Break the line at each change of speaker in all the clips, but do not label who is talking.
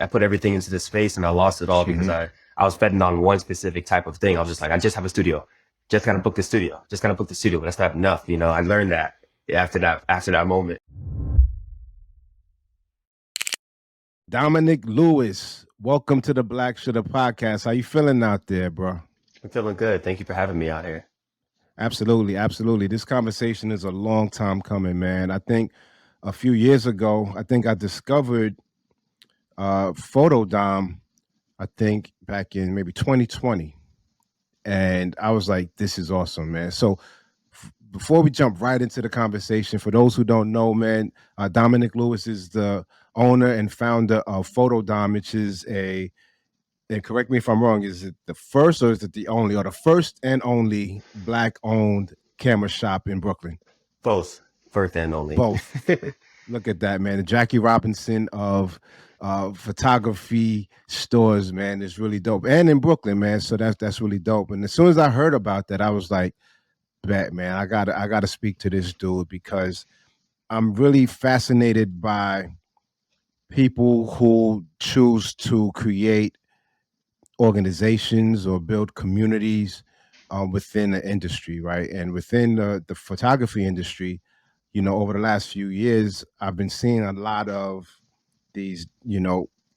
I put everything into this space and I lost it all because I was betting on one specific type of thing. I was just like, I just have a studio. Just gotta book the studio. Just gotta book the studio. But that's not enough. I learned that after that moment.
Dominick Lewis, welcome to the Black Shitter Podcast. How you feeling out there, bro?
I'm feeling good. Thank you for having me out here.
Absolutely, absolutely. This conversation is a long time coming, man. I think a few years ago, I think I discovered Photodom, I think back in maybe 2020. And I was like, this is awesome, man. So before we jump right into the conversation, for those who don't know, man, Dominick Lewis is the owner and founder of Photodom, which is and correct me if I'm wrong, is it the first or is it the only or the first and only black owned camera shop in Brooklyn?
Both. First and only.
Both. Look at that, man. The Jackie Robinson of photography stores, man, is really dope. And in Brooklyn, man. So that's really dope. And as soon as I heard about that, I was like, bet, man, I gotta speak to this dude because I'm really fascinated by people who choose to create organizations or build communities within the industry, right? And within the photography industry, over the last few years, I've been seeing a lot of these,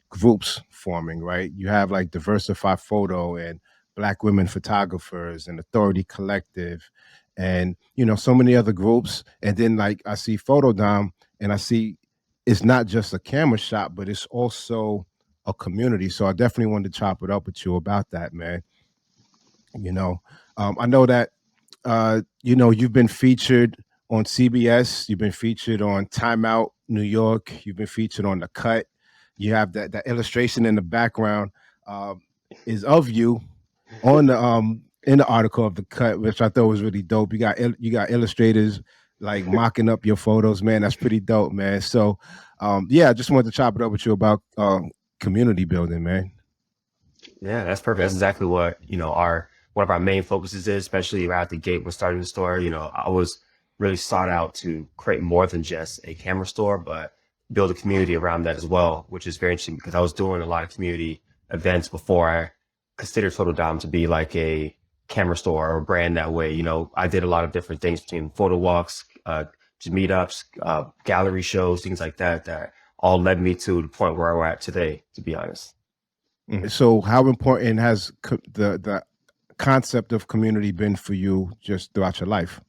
groups forming, right? You have like Diversify Photo and Black Women Photographers and Authority Collective and, so many other groups. And then like I see Photodom and I see it's not just a camera shop, but it's also a community. So I definitely wanted to chop it up with you about that, man. I know that you've been featured on CBS, you've been featured on Time Out New York, you've been featured on The Cut. You have that illustration in the background is of you on the in the article of The Cut, which I thought was really dope. You got illustrators like mocking up your photos, man. That's pretty dope, man. So yeah, I just wanted to chop it up with you about community building, man.
Yeah, that's perfect. That's exactly what, our one of our main focuses is, especially right out the gate when starting the store. I was really sought out to create more than just a camera store, but build a community around that as well, which is very interesting because I was doing a lot of community events before I considered Photodom to be like a camera store or a brand that way. I did a lot of different things between photo walks, just meetups, gallery shows, things like that, that all led me to the point where we're at today, to be honest.
So how important has the concept of community been for you just throughout your life?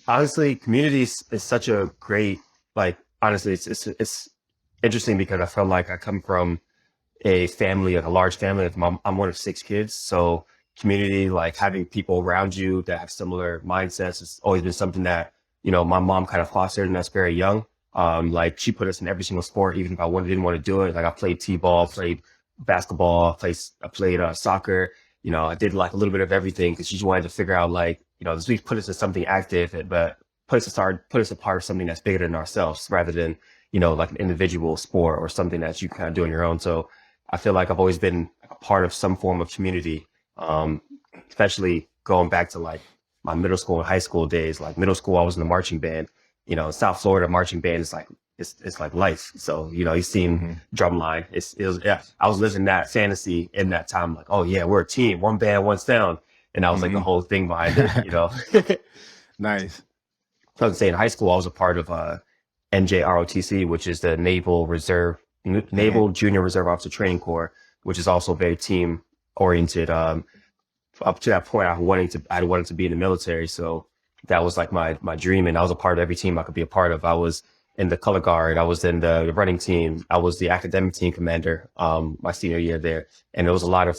Honestly, community is such a great, like, honestly, it's interesting because I felt like I come from a family, like a large family. I'm one of six kids. So community, like having people around you that have similar mindsets has always been something that, my mom kind of fostered and that's very young. Like she put us in every single sport, even if didn't want to do it. Like I played t-ball, played basketball, I played soccer. I did like a little bit of everything because she just wanted to figure out like, this week put us in something active, but put us a part of something that's bigger than ourselves rather than, like an individual sport or something that you kind of do on your own. So I feel like I've always been a part of some form of community, especially going back to like my middle school and high school days. Like middle school, I was in the marching band. South Florida marching band is like it's like life. So you seen drumline. Yeah. I was living that fantasy in that time. Like, oh yeah, we're a team, one band, one sound, and that was like the whole thing behind it.
Nice.
So I was saying in high school, I was a part of NJROTC, which is the Naval Junior Reserve Officer Training Corps, which is also very team oriented. Up to that point, I wanted to be in the military, so that was like my dream, and I was a part of every team I could be a part of. I was in the color guard, I was in the running team, I was the academic team commander my senior year there, and there was a lot of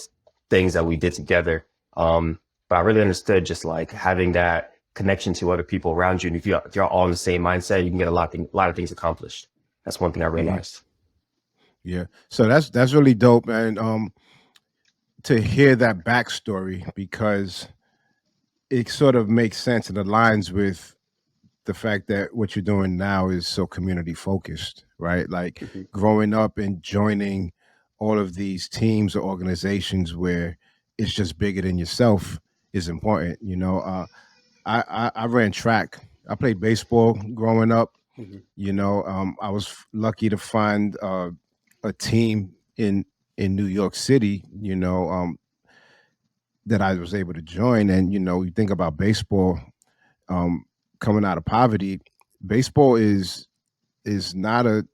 things that we did together. But I really understood just like having that connection to other people around you, and if you're all in the same mindset, you can get a lot of things accomplished. That's one thing I realized.
Yeah, so that's really dope, and to hear that backstory because it sort of makes sense and aligns with the fact that what you're doing now is so community focused, right? Like growing up and joining all of these teams or organizations where it's just bigger than yourself is important. I ran track. I played baseball growing up.
Mhm.
I was lucky to find a team in New York City, that I was able to join. And you think about baseball, um, coming out of poverty. Baseball is not a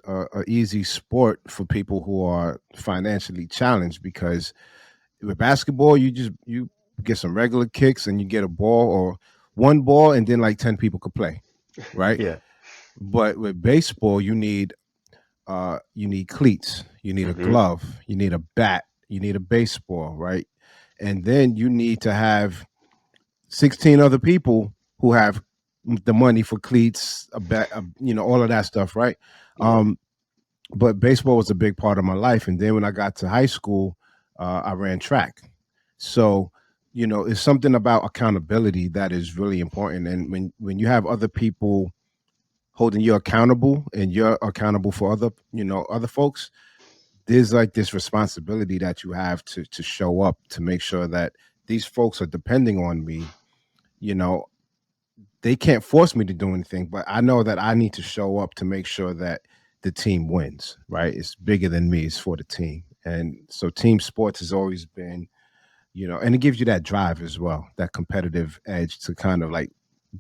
easy sport for people who are financially challenged, because with basketball you get some regular kicks and you get a ball or one ball, and then like 10 people could play, right?
Yeah.
But with baseball you need cleats, you need a
Hmm.
glove, you need a bat, you need a baseball, right? And then you need to have 16 other people who have the money for cleats, a bat, all of that stuff, right?
Yeah.
um but baseball was a big part of my life. And then when I got to high school, I ran track. So, it's something about accountability that is really important. And when you have other people holding you accountable and you're accountable for other folks, there's like this responsibility that you have to show up to make sure that these folks are depending on me. You know, they can't force me to do anything, but I know that I need to show up to make sure that the team wins, right? It's bigger than me, it's for the team. And so team sports has always been, and it gives you that drive as well, that competitive edge to kind of like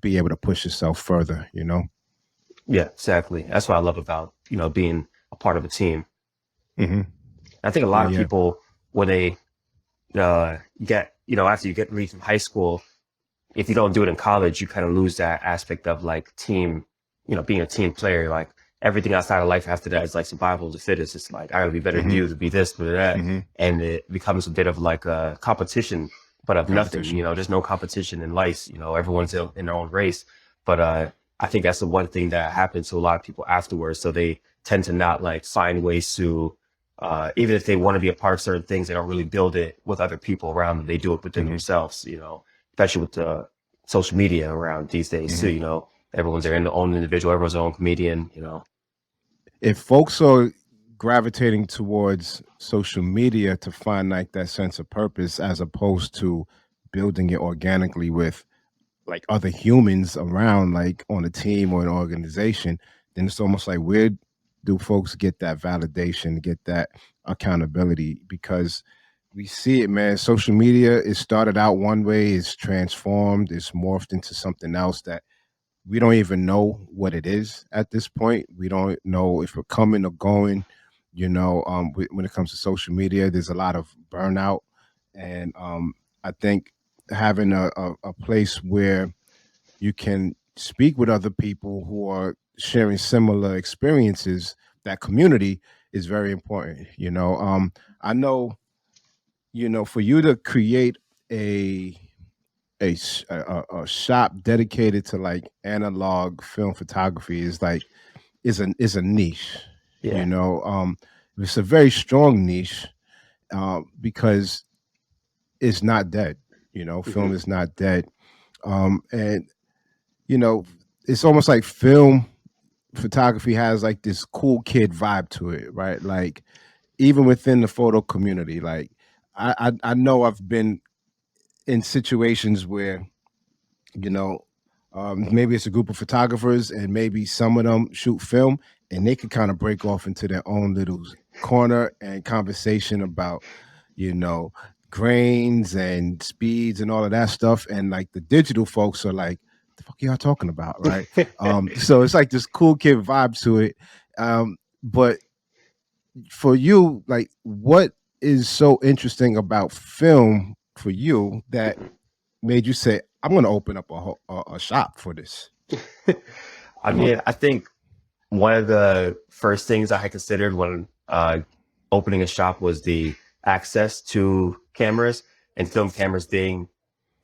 be able to push yourself further.
Yeah, exactly. That's what I love about, being a part of a team.
Hmm.
I think a
Yeah,
lot of
yeah.
people, when they get, after you get leave from high school, if you don't do it in college, you kind of lose that aspect of like team, being a team player. Like everything outside of life after that is like survival of the fittest. It's like, I gotta be better than
Hmm.
you to be this, to be that.
Hmm.
And it becomes a bit of like a competition, but of nothing,
Competition.
there's no competition in life. Everyone's in their own race. But, I think that's the one thing that happens to a lot of people afterwards. So they tend to not like find ways to, even if they want to be a part of certain things, they don't really build it with other people around them. They do it within
Hmm.
themselves, especially with the social media around these days too.
Hmm.
Everyone's their own individual, everyone's their own comedian.
If folks are gravitating towards social media to find like that sense of purpose as opposed to building it organically with like other humans around, like on a team or an organization, then it's almost like, where do folks get that validation, get that accountability? Because we see it, man. Social media, it started out one way, it's transformed, it's morphed into something else that we don't even know what it is at this point. We don't know if we're coming or going. When it comes to social media, there's a lot of burnout, and I think having a place where you can speak with other people who are sharing similar experiences, that community is very important. I know, for you to create a a shop dedicated to like analog film photography is a niche. you
Yeah.
know um it's a very strong niche, because it's not dead.
Hmm.
Film is not dead. And you know it's almost like film photography has like this cool kid vibe to it, right? Like even within the photo community, like I know I've been in situations where, you know maybe it's a group of photographers and maybe some of them shoot film, and they could kind of break off into their own little corner and conversation about, you know grains and speeds and all of that stuff, and like the digital folks are like, the fuck y'all talking about, right? So it's like this cool kid vibe to it. But for you, like, what is so interesting about film for you that made you say, I'm going to open up a shop for this?
I mean, I think one of the first things I had considered when opening a shop was the access to cameras and film cameras being,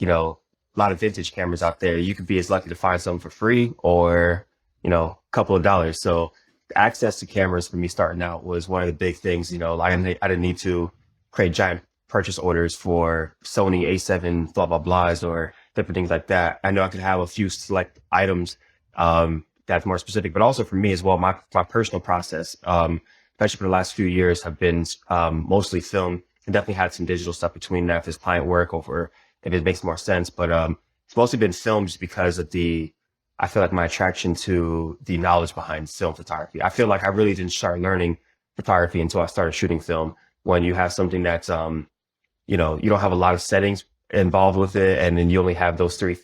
a lot of vintage cameras out there. You could be as lucky to find some for free or, a couple of dollars. So the access to cameras for me starting out was one of the big things. I didn't need to create giant purchase orders for Sony A7 blah blah blahs or different things like that. I know I could have a few select items that's more specific, but also for me as well, my personal process, especially for the last few years, have been mostly film. I definitely had some digital stuff between that if it's client work or if it makes more sense. But it's mostly been film just because of I feel like my attraction to the knowledge behind film photography. I feel like I really didn't start learning photography until I started shooting film. when you have something that's, you know, you don't have a lot of settings involved with it. And then you only have those three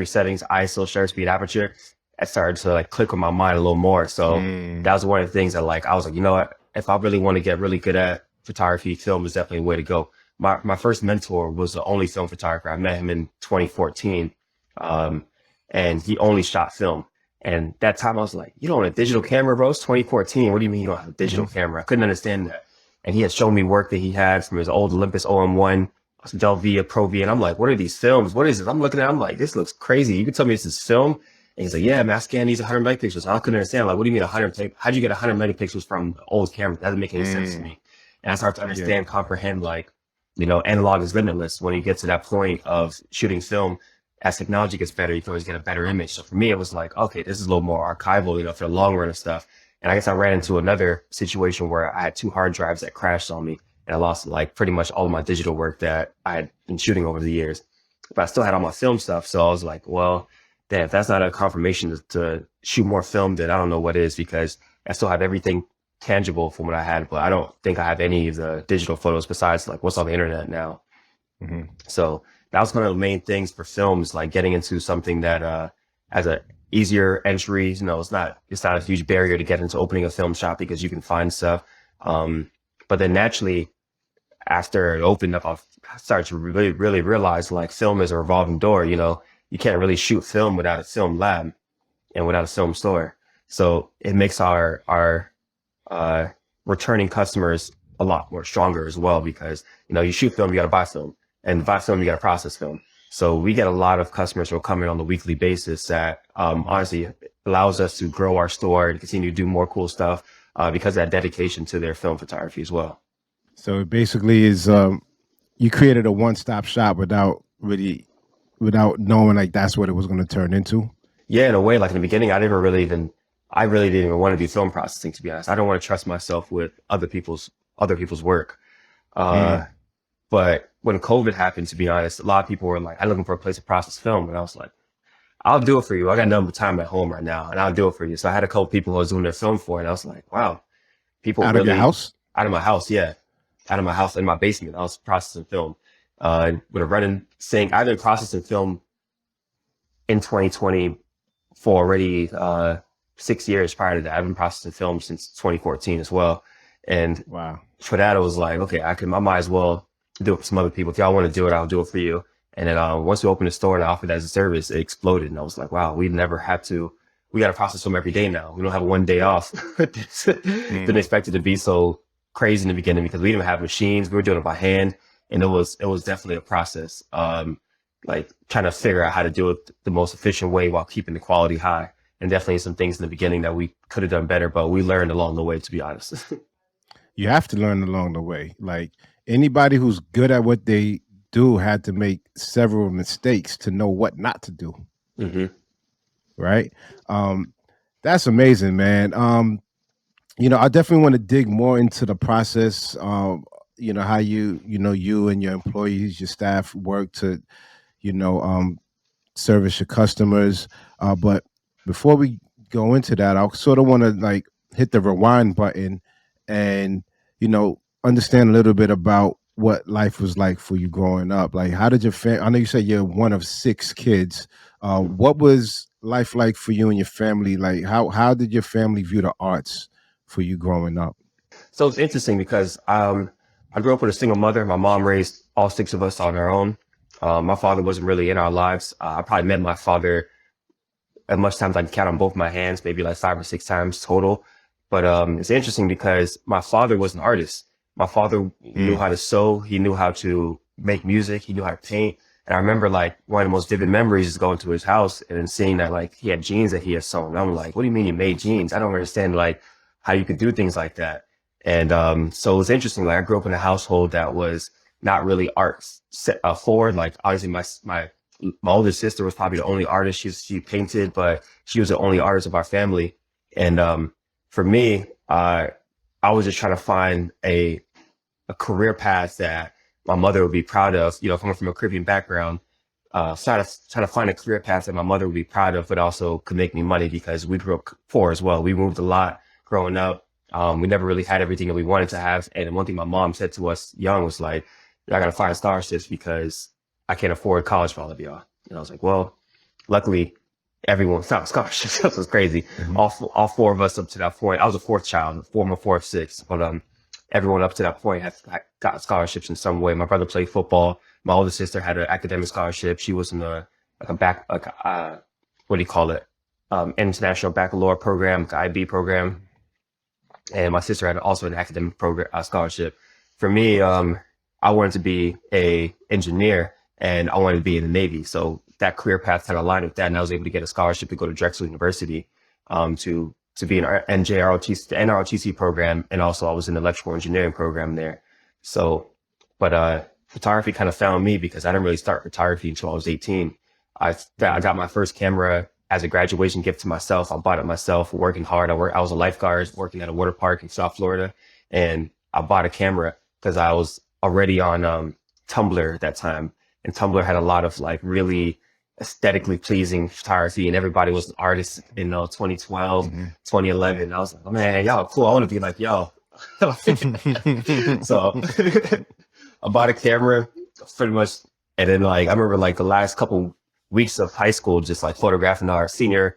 settings, ISO, shutter speed, aperture. That started to like click on my mind a little more. So
Mm.
that was one of the things that like, I was like, you know what, if I really want to get really good at photography, film is definitely a way to go. My first mentor was the only film photographer. I met him in 2014. Um, and he only shot film. And that time I was like, you don't have a digital camera, bro? It's 2014. What do you mean you don't have a digital camera? I couldn't understand that. And he had shown me work that he had from his old Olympus OM1, Del Via, Pro V. And I'm like, what are these films? What is this? I'm looking at it, I'm like, this looks crazy. You can tell me this is film? And he's like, yeah, man, I scanned these 100 megapixels. I couldn't understand. Like, what do you mean 100? How'd you get 100 megapixels from the old camera? That doesn't make any sense to me. And I started to understand, comprehend, like, you know, analog is limitless. When you get to that point of shooting film, as technology gets better, you can always get a better image. So for me, it was like, okay, this is a little more archival, you know, for the long run of stuff. And I guess I ran into another situation where I had two hard drives that crashed on me, and I lost like pretty much all of my digital work that I had been shooting over the years. But I still had all my film stuff. So I was like, well, damn, if that's not a confirmation to shoot more film, then I don't know what is, because I still have everything tangible from what I had, but I don't think I have any of the digital photos besides like what's on the internet now.
Mm-hmm.
So that was one of the main things for films, like getting into something that has a easier entry. You know, it's not a huge barrier to get into opening a film shop because you can find stuff. But then naturally, after it opened up, I started to really realize like film is a revolving door. You know, you can't really shoot film without a film lab and without a film store. So it makes our returning customers a lot more stronger as well, because, you know, you shoot film, you got to buy film, and to buy film, you got to process film. So we get a lot of customers who are coming on a weekly basis that honestly allows us to grow our store and continue to do more cool stuff because of that dedication to their film photography as well.
So it basically is you created a one-stop shop without knowing like that's what it was going to turn into.
Yeah, in a way, like in the beginning, I really didn't even want to do film processing, to be honest. I don't want to trust myself with other people's work. But when COVID happened, to be honest, a lot of people were like, I'm looking for a place to process film. And I was like, I'll do it for you. I got nothing but time at home right now, and I'll do it for you. So I had a couple people who I was doing their film for, and I was like, wow, people
Out
really
of your house?
out of my house. Yeah. Out of my house in my basement. I was processing film, with a running sink. I've been processing film in 2020 for already, 6 years prior to that. I've been processing film since 2014 as well. And
Wow.
for that, it was like, okay, I might as well do it for some other people. If y'all want to do it, I'll do it for you. And then once we opened the store and I offered that as a service, it exploded. And I was like, wow, we got to process film every day now. We don't have one day off. Didn't expect it to be so crazy in the beginning because we didn't have machines. We were doing it by hand. And it was definitely a process. Like trying to figure out how to do it the most efficient way while keeping the quality high. And definitely some things in the beginning that we could have done better, but we learned along the way, to be honest.
You have to learn along the way. Like anybody who's good at what they do had to make several mistakes to know what not to do.
Mm-hmm.
Right. That's amazing, man. I definitely want to dig more into the process. How you and your employees, your staff work to, you know, service your customers. But before we go into that, I sort of want to like hit the rewind button and, understand a little bit about what life was like for you growing up. Like, how did your family, I know you said you're one of 6 kids. What was life like for you and your family? Like, how did your family view the arts for you growing up?
So it's interesting because I grew up with a single mother. My mom raised all 6 of us on her own. My father wasn't really in our lives. I probably met my father as much times I can count on both my hands, maybe like 5 or 6 times total. But it's interesting because my father was an artist. My father knew how to sew. He knew how to make music. He knew how to paint. And I remember like one of the most vivid memories is going to his house and then seeing that like he had jeans that he had sewn. And I'm like, what do you mean you made jeans? I don't understand like how you could do things like that. And so it was interesting. Like I grew up in a household that was not really arts forward. Like obviously my older sister was probably the only artist. She painted, but she was the only artist of our family. And for me, I was just trying to find a career path that my mother would be proud of. You know, coming from a Caribbean background, trying to find a career path that my mother would be proud of, but also could make me money because we grew up poor as well. We moved a lot growing up. We never really had everything that we wanted to have. And one thing my mom said to us young was like, "Y'all gotta find scholarships because I can't afford college for all of y'all." And I was like, well, luckily everyone found scholarships. That was crazy.
Mhm.
All four of us up to that point. I was a fourth child, fourth, sixth, but everyone up to that point had got scholarships in some way. My brother played football. My older sister had an academic scholarship. She was in what do you call it? International baccalaureate program, like IB program. And my sister had also an academic program scholarship. For me, I wanted to be a engineer and I wanted to be in the Navy. So that career path kind of aligned with that, and I was able to get a scholarship to go to Drexel University to be in our NJROTC, the NROTC program, and also I was in the electrical engineering program there. So, but photography kind of found me because I didn't really start photography until I was 18. I got my first camera as a graduation gift to myself. I bought it myself, working hard. I was a lifeguard working at a water park in South Florida, and I bought a camera because I was already on Tumblr at that time, and Tumblr had a lot of like really aesthetically pleasing photography, and everybody was an artist in 2012,
Mhm.
2011. I was like, oh, man, y'all are cool. I want to be like y'all. So I bought a camera pretty much, and then like I remember like the last couple weeks of high school, just like photographing our senior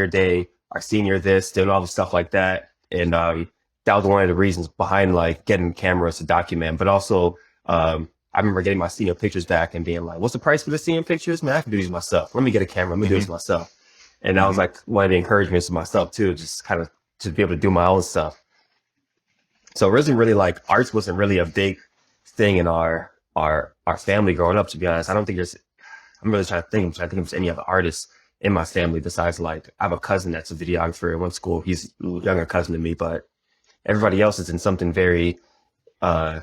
day, our senior this, doing all the stuff like that. And that was one of the reasons behind like getting cameras to document. But also, I remember getting my senior pictures back and being like, "What's the price for the senior pictures? Man, I can do these myself. Let me get a camera. Let me do this myself." And that was like one of the encouragements to myself too, just kind of to be able to do my own stuff. So it wasn't really like arts wasn't really a big thing in our family growing up. To be honest, I don't think there's. I'm really trying to think. I'm trying to think if there's any other artists in my family besides like I have a cousin that's a videographer in one school. He's a younger cousin than me, but everybody else is in something very uh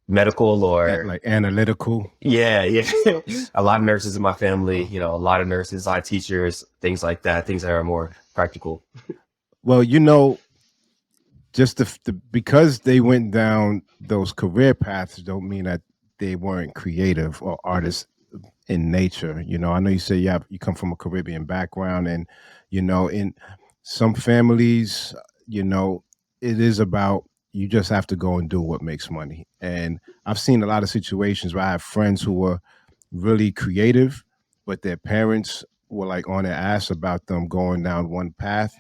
medical or
Like analytical.
yeah. A lot of nurses in my family, a lot of nurses, a lot of teachers, things like that, things that are more practical.
Well, just because they went down those career paths don't mean that they weren't creative or
Hmm.
artists in nature. I know you say you come from a Caribbean background, and in some families, you know, it is about you just have to go and do what makes money. And I've seen a lot of situations where I have friends who were really creative, but their parents were like on their ass about them going down one path,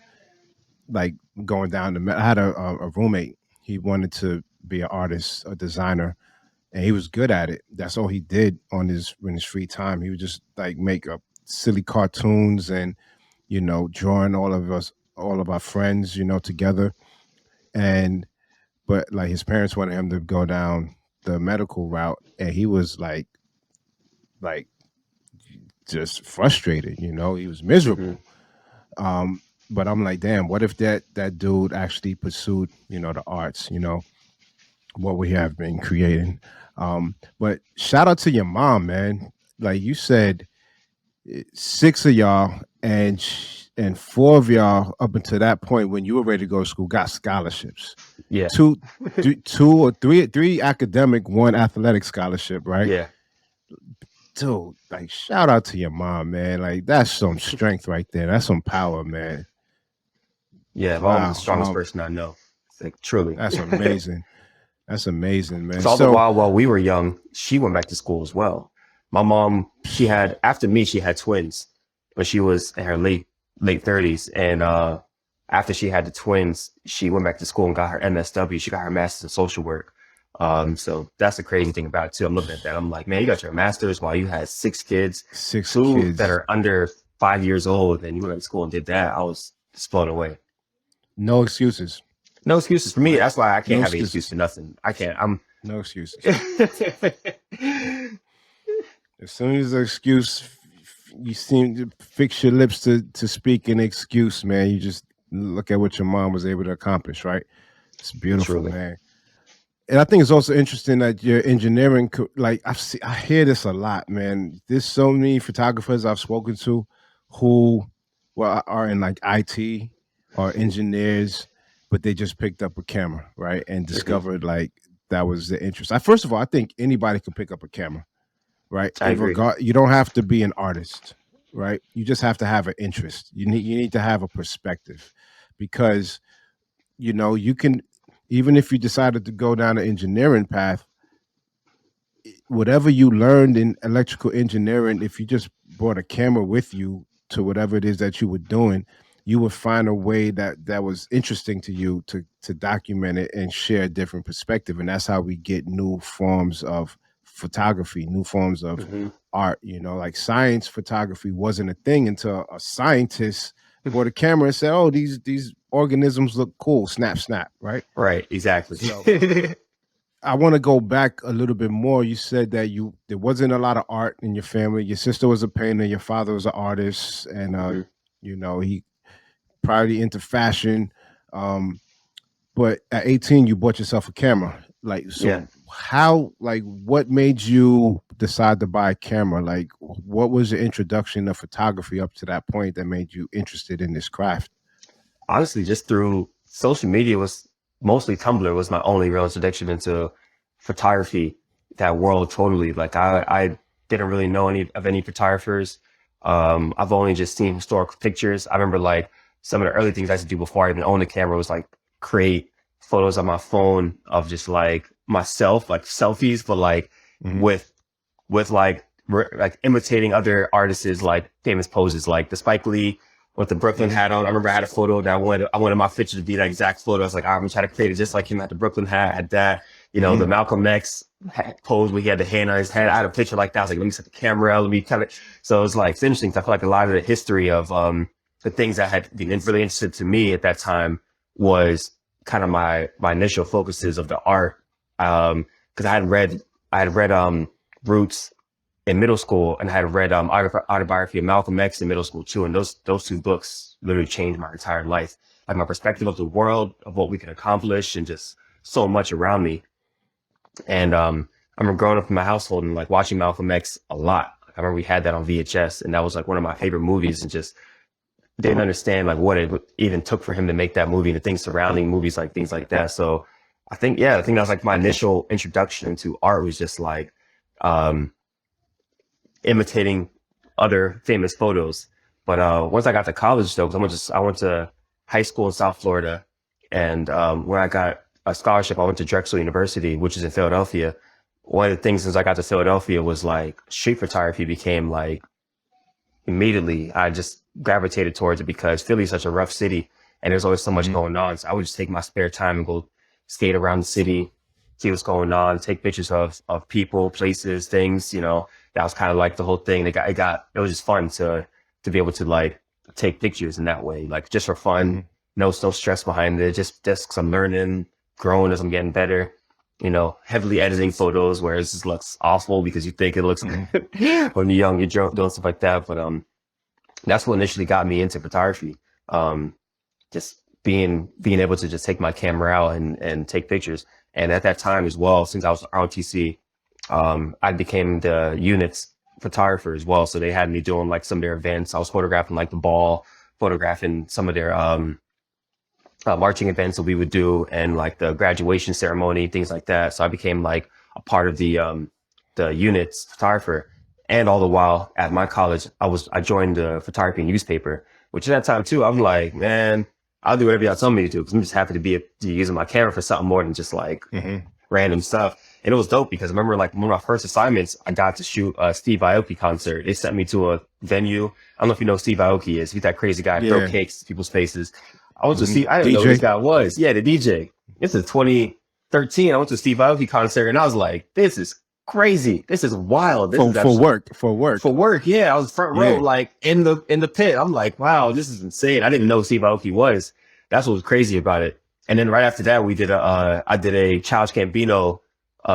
like going down the. I had a roommate. He wanted to be an artist, a designer, and he was good at it. That's all he did on his in his free time. He would just like make up silly cartoons and drawing all of our friends, together. And but like his parents wanted him to go down the medical route, and he was like just frustrated. He was
Hmm.
miserable. But I'm like, damn, what if that dude actually pursued the arts? What we have been creating. But shout out to your mom, man. Like you said, six of y'all and four of y'all up until that point when you were ready to go to school got scholarships.
Yeah.
Two, two or three academic, one athletic scholarship, right?
Yeah.
Dude, like shout out to your mom, man. Like that's some strength right there. That's some power, man.
Yeah. My mom's the
Wow,
strongest person I know. It's like truly.
that's amazing. That's amazing, man.
So all the
So
while we were young, she went back to school as well. My mom, she had after me, she had twins, but she was in her late 30s, and after she had the twins, she went back to school and got her MSW. She got her master's in social work. So that's the crazy thing about it too. I'm looking at that. I'm like, man, you got your master's while you had six kids,
six
two that
kids,
are under 5 years old, and you went to school and did that. I was just blown away.
no excuses,
No excuses for me.
right?
That's why I can't
No
have an excuse
excuses.
for nothing. I can't. I'm
No excuses. As soon as the excuse, you seem to fix your lips to speak an excuse, man. You just look at what your mom was able to accomplish, right? It's beautiful,
Truly.
man. And I think it's also interesting that your engineering, like I hear this a lot, man. There's so many photographers I've spoken to who, well, are in like IT or engineers, but they just picked up a camera, right, and
Mhm.
discovered like that was the interest. First of all, I think anybody can pick up a camera, right?
I agree.
You don't have to be an artist, right? You just have to have an interest. You need to have a perspective, because you know, you can, even if you decided to go down the engineering path, whatever you learned in electrical engineering, if you just brought a camera with you to whatever it is that you were doing, you would find a way that was interesting to you to document it and share a different perspective. And that's how we get new forms of photography, new forms of
Hmm.
art. You know, like science photography wasn't a thing until a scientist brought a camera and said, "Oh, these organisms look cool." Snap, snap, right?
Right, exactly.
So I want to go back a little bit more. You said that there wasn't a lot of art in your family. Your sister was a painter, your father was an artist, and
Hmm.
you know, he probably into fashion. Um, but at 18, you bought yourself a camera. Like,
Yeah.
so how, like, what made you decide to buy a camera? Like, what was your introduction of photography up to that point that made you interested in this craft?
Honestly, just through social media was mostly Tumblr was my only real introduction into photography, that world totally. Like I didn't really know any of any photographers. I've only just seen historical pictures. I remember like some of the early things I used to do before I even owned a camera was like create photos on my phone of just like myself, like selfies, but like
Mhm.
with like imitating other artists like famous poses like the Spike Lee with the Brooklyn
Mhm.
hat on. I remember I had a photo that I wanted my picture to be that exact photo. I was like, I'm gonna try to create it just like him. Had the Brooklyn hat, had that, the
Mhm.
Malcolm X pose where he had the hand on his head. I had a picture like that. I was like, let me set the camera out, let me kind of. So it's like it's interesting. 'Cause I feel like a lot of the history of the things that had been really interested to me at that time was kind of my initial focuses of the art. Because I had read Roots in middle school, and I had read autobiography of Malcolm X in middle school too. And those two books literally changed my entire life, like my perspective of the world, of what we can accomplish, and just so much around me. And I remember growing up in my household and like watching Malcolm X a lot. I remember we had that on VHS, and that was like one of my favorite movies. And just didn't understand like what it even took for him to make that movie and the things surrounding movies, like things like that. So I think that was like my initial introduction to art was just like um imitating other famous photos. But once I got to college though, because I went to high school in South Florida, and where I got a scholarship, I went to Drexel University, which is in Philadelphia. One of the things since I got to Philadelphia was like street photography became like immediately I just gravitated towards it because Philly's such a rough city and there's always so much
Mhm.
going on. So I would just take my spare time and go skate around the city, see what's going on, take pictures of people, places, things, that was kind of like the whole thing. It was just fun to be able to like take pictures in that way, like just for fun.
Mhm.
No stress behind it. Just 'cause I'm learning, growing as I'm getting better. Heavily editing photos where it just looks awful because you think it looks
Mhm.
good when you're young, you're doing stuff like that. But that's what initially got me into photography. Um, just being able to just take my camera out and take pictures. And at that time as well, since I was ROTC, I became the unit's photographer as well. So they had me doing like some of their events. I was photographing like the ball, photographing some of their marching events that we would do, and like the graduation ceremony, things like that. So I became like a part of the unit's photographer. And all the while at my college, I joined the photography newspaper, which at that time too, I'm like, man, I'll do whatever y'all tell me to do because I'm just happy to be using my camera for something more than just like
Mhm.
random stuff. And it was dope because I remember like one of my first assignments, I got to shoot a Steve Aoki concert. They sent me to a venue. I don't know if you know who Steve Aoki is. He's that crazy guy, throw
Yeah.
cakes at people's faces. I went to
Mhm.
see, I didn't know who this
DJ
guy was. Yeah, the DJ. This is 2013. I went to a Steve Aoki concert and I was like, this is crazy. This is wild. This is
for
absolutely
work, for work.
for work. Yeah, I was front row,
Yeah.
like in the pit. I'm like, wow, this is insane. I didn't even know who Steve Aoki was. That's what was crazy about it. And then right after that, I did a Childish Gambino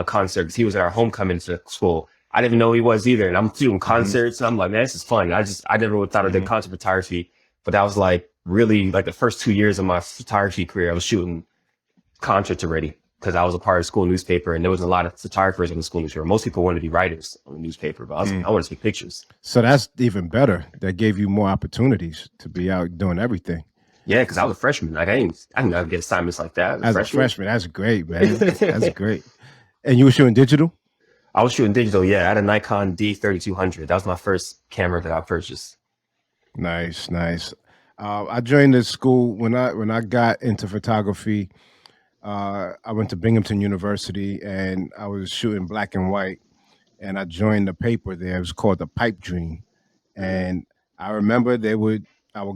concert because he was at our homecoming to school. I didn't even know who he was either. And I'm doing
Mhm.
concerts. And I'm like, man, this is fun. I never would thought I did
Mhm.
concert photography, but that was like really like the first 2 years of my photography career. I was shooting concerts already because I was a part of the school newspaper and there wasn't a lot of photographers in the school newspaper. Most people wanted to be writers on the newspaper, but I
Mm.
want to take pictures.
So that's even better. That gave you more opportunities to be out doing everything.
Yeah, because I was a freshman. Like I didn't never get assignments like that as a
As a
freshman.
freshman, that's great, man. That's great. And you were shooting digital?
I was shooting digital. Yeah, I had a Nikon D3200. That was my first camera that I purchased.
Nice, nice. I joined the school when I got into photography. I went to Binghamton University and I was shooting black and white. And I joined the paper there. It was called the Pipe Dream.
Hmm.
And I remember I would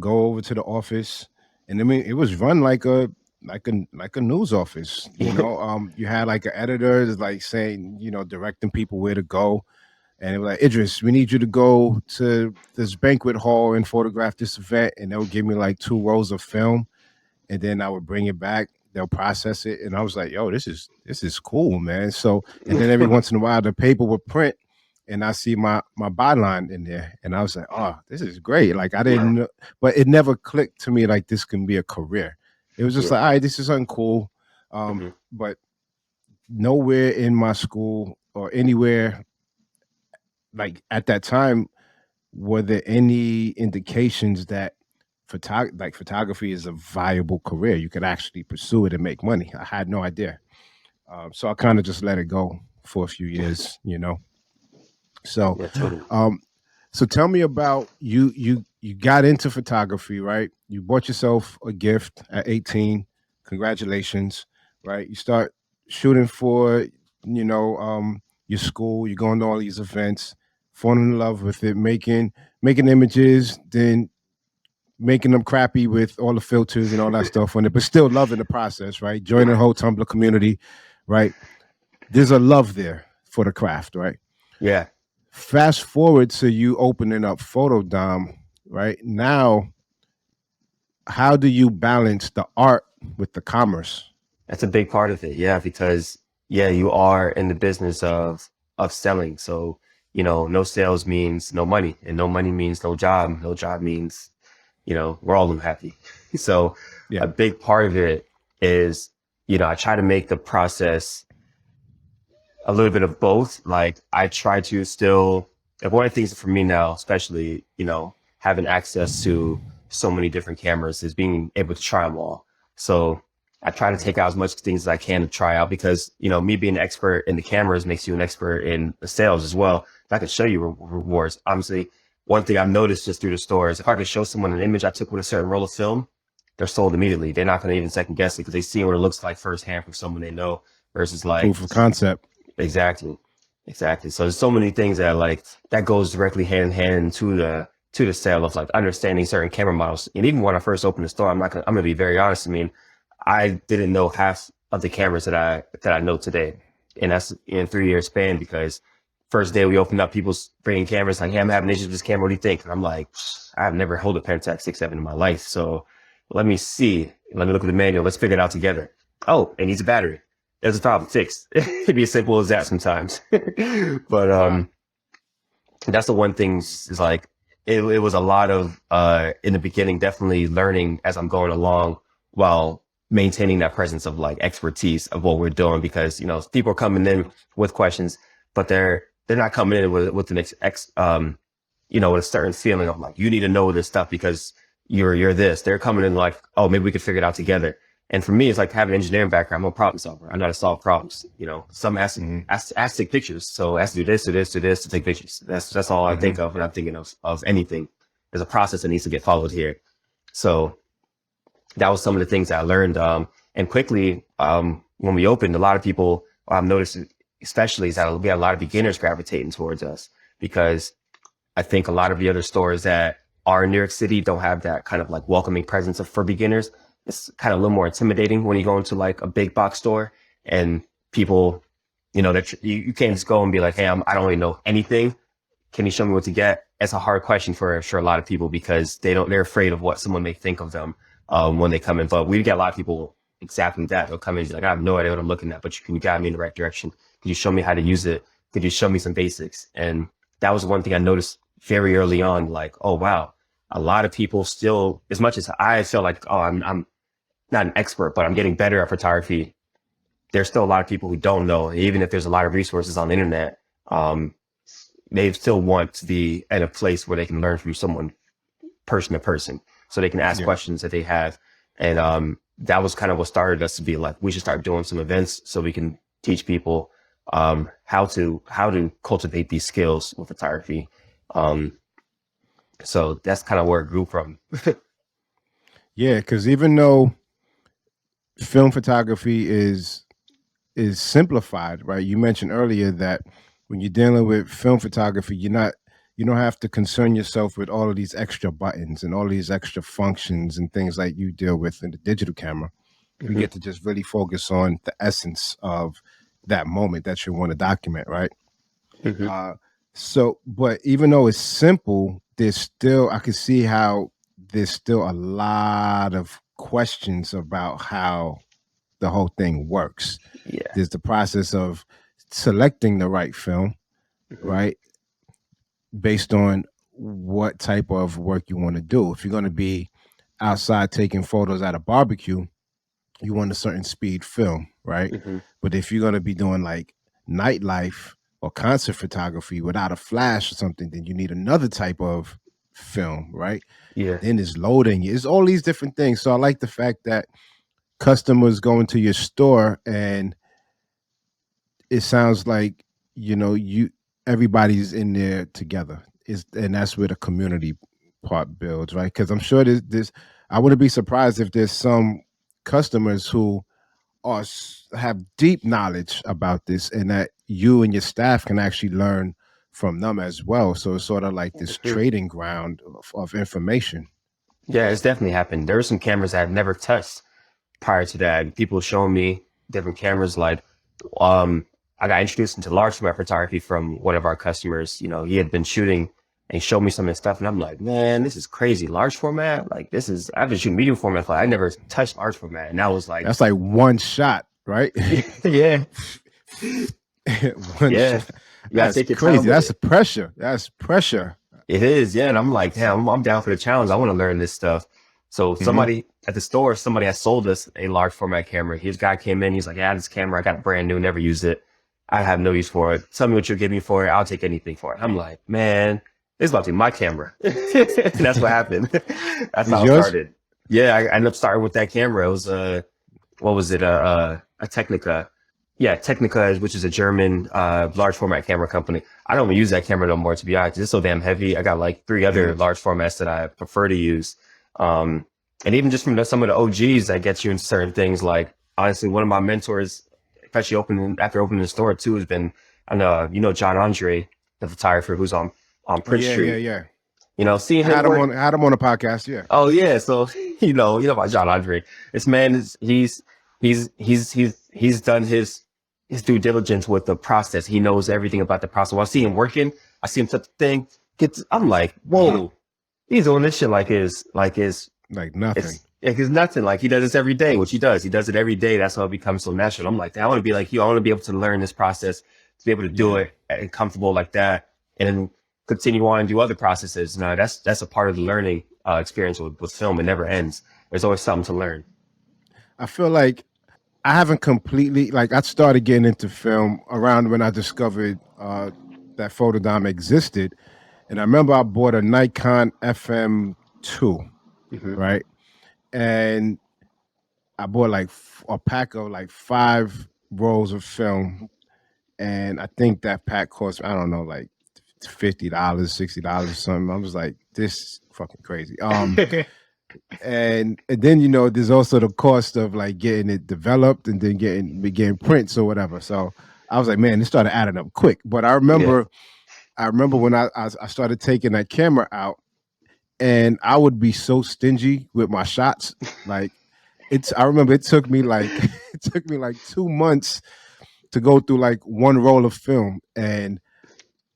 go over to the office, and I mean it was run like a news office. You know, you had like an editor like saying, you know, directing people where to go. And it was like, Idris, we need you to go to this banquet hall and photograph this event. And they'll give me like 2 rolls of film, and then I would bring it back. They'll process it, and I was like, "Yo, this is cool, man." So, and then every once in a while, the paper would print, and I see my byline in there, and I was like, "Oh, this is great!" Like I didn't, know, but it never clicked to me like this can be a career. It was just
Yeah.
like, "All right, this is something cool,"
Hmm.
but nowhere in my school or anywhere like at that time were there any indications that photography is a viable career. You could actually pursue it and make money. I had no idea. So I kind of just let it go for a few years, you know. So,
Yeah, totally.
um, so tell me about you. You got into photography, right? You bought yourself a gift at 18. Congratulations, right? You start shooting for, you know, your school. You're going to all these events, falling in love with it, making images, then making them crappy with all the filters and all that stuff on it, but still loving the process, right? Joining the whole Tumblr community, right? There's a love there for the craft, right?
Yeah.
Fast forward to you opening up Photodom, right? Now, how do you balance the art with the commerce?
That's a big part of it. Yeah, because yeah, you are in the business of selling. So, no sales means no money, and no money means no job. No job means, we're all unhappy. So
Yeah.
a big part of it is, I try to make the process a little bit of both. Like I try to still, like one of the things for me now, especially, having access to so many different cameras is being able to try them all. So I try to take out as much things as I can to try out because, me being an expert in the cameras makes you an expert in the sales as well. If I could show you rewards, obviously, one thing I've noticed just through the store is if I could show someone an image I took with a certain roll of film, they're sold immediately. They're not going to even second guess it because they see what it looks like firsthand from someone they know versus like
Proof of concept.
exactly. Exactly. So there's so many things that like that goes directly hand in hand to the sale of like understanding certain camera models. And even when I first opened the store, I'm gonna be very honest. I mean, I didn't know half of the cameras that I know today. And that's in 3 year span because first day we opened up, people's bringing cameras like, hey, I'm having issues with this camera. What do you think? And I'm like, I've never held a Pentax 6.7 in my life. So let me see. Let me look at the manual. Let's figure it out together. Oh, it needs a battery. There's a problem fixed. It'd be as simple as that sometimes. But
Wow.
that's the one thing is like it was a lot of in the beginning, definitely learning as I'm going along while maintaining that presence of like expertise of what we're doing because people are coming in with questions, but they're not coming in with an with a certain feeling of like you need to know this stuff because you're this. They're coming in like, oh, maybe we could figure it out together. And for me, it's like having an engineering background. I'm a problem solver. I know how to solve problems. Some
Hmm.
has to take pictures. So it has to do this, do this, do this to take pictures. That's all I
Hmm.
think of when I'm thinking of anything. There's a process that needs to get followed here. So that was some of the things that I learned. And quickly, when we opened, a lot of people, I've noticed, especially, is that we had a lot of beginners gravitating towards us because I think a lot of the other stores that are in New York City don't have that kind of like welcoming presence for beginners. It's kind of a little more intimidating when you go into like a big box store and people, that you can't just go and be like, hey, I don't really know anything. Can you show me what to get? It's a hard question for sure a lot of people because they're afraid of what someone may think of them when they come in. But we get a lot of people exactly that. They'll come in and be like, I have no idea what I'm looking at, but you can guide me in the right direction. Could you show me how to use it? Could you show me some basics? And that was one thing I noticed very early on. Like, oh wow, a lot of people still, as much as I feel like, oh, I'm not an expert, but I'm getting better at photography. There's still a lot of people who don't know, even if there's a lot of resources on the internet. Um, they still want to be at a place where they can learn from someone person to person so they can ask
Yeah.
questions that they have. And that was kind of what started us to be like, we should start doing some events so we can teach people how to cultivate these skills with photography. Um, so that's kind of where it grew from.
Yeah, because even though film photography is simplified, right? You mentioned earlier that when you're dealing with film photography, you don't have to concern yourself with all of these extra buttons and all these extra functions and things like you deal with in the digital camera. You
Hmm.
get to just really focus on the essence of that moment that you want to document, right?
Hmm.
Uh, so, but even though it's simple, there's still I can see how there's still a lot of questions about how the whole thing works.
Yeah.
There's the process of selecting the right film,
Hmm.
right? Based on what type of work you want to do. If you're going to be outside taking photos at a barbecue, you want a certain speed film, right?
Hmm.
But if you're going to be doing like nightlife or concert photography without a flash or something, then you need another type of film, right?
Yeah.
Then there's loading, it's all these different things. So I like the fact that customers go into your store and it sounds like you everybody's in there together is and that's where the community part builds, right? Because I'm sure there's I wouldn't be surprised if there's some customers who have deep knowledge about this and that you and your staff can actually learn from them as well, so it's sort of like this
Hmm.
trading ground of information.
Yeah, it's definitely happened. There were some cameras I've never touched prior to that. People showing me different cameras. Like, um, I got introduced into large format photography from one of our customers. You know, he had been shooting and he showed me some of his stuff, and I'm like, man, this is crazy. Large format, like this is. I've been shooting medium format, but I never touched large format, and that was like,
That's like one shot, right?
yeah,
One
yeah,
shot.
you gotta
That's
take your time
crazy.
with
That's
it.
pressure. That's pressure.
It is, yeah. And I'm like, damn, I'm down for the challenge. I want to learn this stuff. So
Hmm.
somebody at the store, somebody has sold us a large format camera. His guy came in, he's like, yeah, this camera, I got it brand new, never used it. I have no use for it. Tell me what you'll give me for it. I'll take anything for it. I'm like, man, this is about to be my camera. And that's what happened. That's
Is
how it
yours?
started. Yeah, I ended up starting with that camera. It was what was it? A Technica. Yeah, Technica, which is a German large format camera company. I don't even use that camera no more, to be honest. It's so damn heavy. I got like three other
Mm.
large formats that I prefer to use. Um, and even just from some of the OGs that get you into certain things, like honestly, one of my mentors, especially after opening the store too, has been, I know, John Andre, the photographer who's on
Oh
Prince
yeah, yeah,
Street.
yeah.
Seeing
I
him
had him
work.
on. I had him on a podcast. Yeah.
Oh yeah, so you know about John Andre. This man is he's done his due diligence with the process. He knows everything about the process. When I see him working, I see him touch the thing. I'm like, whoa, he's doing this shit
Like nothing.
it's nothing. Like he does this every day, which he does. He does it every day. That's how it becomes so natural. I'm like, I want to be like you. I want to be able to learn this process, to be able to do
Yeah.
it and comfortable like that, and then continue on and do other processes. No, that's a part of the learning experience with film. It never ends. There's always something to learn.
I feel like I haven't completely like I started getting into film around when I discovered that Photodom existed, and I remember I bought a Nikon FM2,
Hmm.
right? And I bought like a pack of like 5 rolls of film, and I think that pack cost I don't know like $50, $60 or something. I was like, this is fucking crazy. And then there's also the cost of like getting it developed and then getting prints or whatever. So I was like, man, this started adding up quick. But
Yeah.
I remember when I started taking that camera out, and I would be so stingy with my shots. Like I remember it took me like it took me like 2 months to go through like one roll of film, and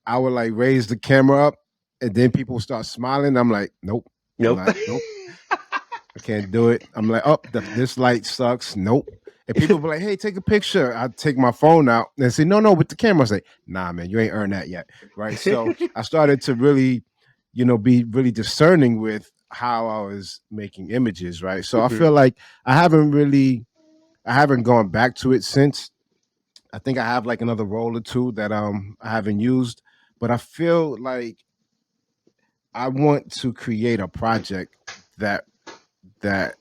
I would like raise the camera up, and then people start smiling. I'm like, nope, I'm
Nope.
not. Nope, I can't do it. I'm like, oh, this light sucks. Nope. And people be like, hey, take a picture. I take my phone out and say, no, with the camera. I say, nah, man, you ain't earned that yet. Right. So I started to really, be really discerning with how I was making images. Right. So I
Hmm.
feel like I haven't gone back to it since. I think I have like another roll or two that I haven't used, but I feel like I want to create a project that that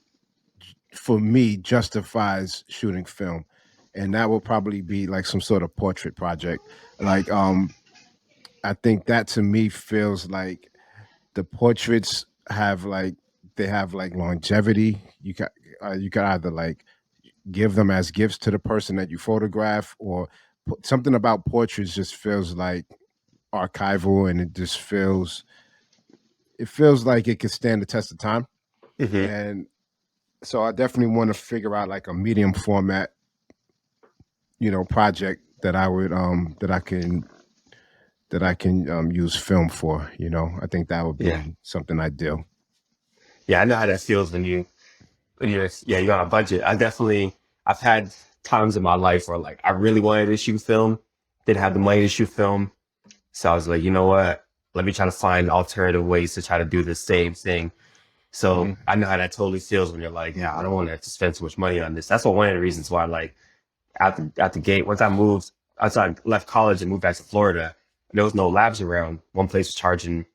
for me justifies shooting film, and that will probably be like some sort of portrait project. Like I think that to me feels like the portraits have like they have like longevity. You got either like give them as gifts to the person that you photograph, or something about portraits just feels like archival, and it feels like it can stand the test of time.
Hmm.
And so I definitely want to figure out like a medium format, project that I would that I can use film for. I think that would
Yeah.
be something ideal.
Yeah, I know how that feels when you're on a budget. I've had times in my life where like I really wanted to shoot film, didn't have the money to shoot film. So I was like, you know what? Let me try to find alternative ways to try to do the same thing. So
Hmm.
I know how that totally feels when you're like, yeah, I don't want to spend too much money on this. That's one of the reasons why, like, out the gate, once I left college and moved back to Florida, there was no labs around. One place was charging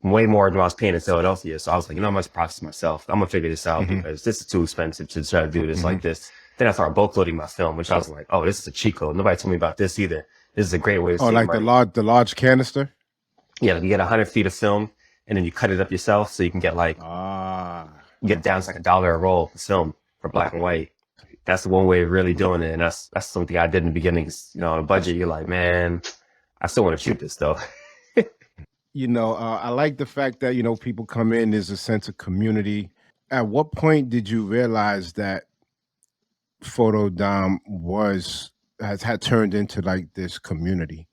way more than I was paying in Philadelphia. So I was like, I'm going to process myself. I'm going to figure this out
Hmm.
because this is too expensive to try to do this
Hmm.
like this. Then I started bulk loading my film, which I was like, oh, this is a cheat code. Nobody told me about this either. This is a great way to
Oh,
save
like
money.
the large canister.
Yeah, you get 100 feet of film and then you cut it up yourself. So you can get
Ah.
you get down to like $1 a roll of film for black and white. That's the one way of really doing it. And that's something I did in the beginning. On a budget, you're like, man, I still want to shoot this though.
I like the fact that people come in. There's a sense of community. At what point did you realize that Photodom has had turned into like this community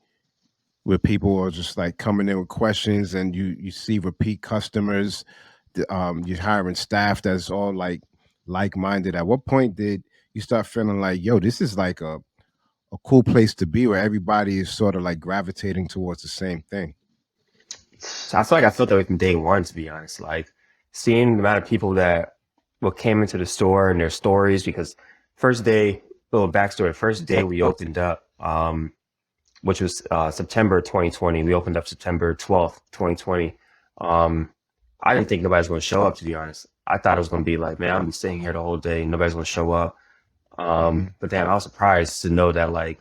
where people are just like coming in with questions, and you see repeat customers? You're hiring staff that's all like minded. At what point did you start feeling like, yo, this is like a cool place to be, where everybody is sort of like gravitating towards the same thing?
So I feel like I felt that way from day one, to be honest. Like seeing the amount of people that came into the store and their stories, because first day, little backstory, first day we opened up, which was September 2020. We opened up September 12th, 2020. Um, I didn't think nobody was going to show up, to be honest. I thought it was going to be like, man, I'm gonna be staying here the whole day. Nobody's going to show up.
Hmm.
But then I was surprised to know that like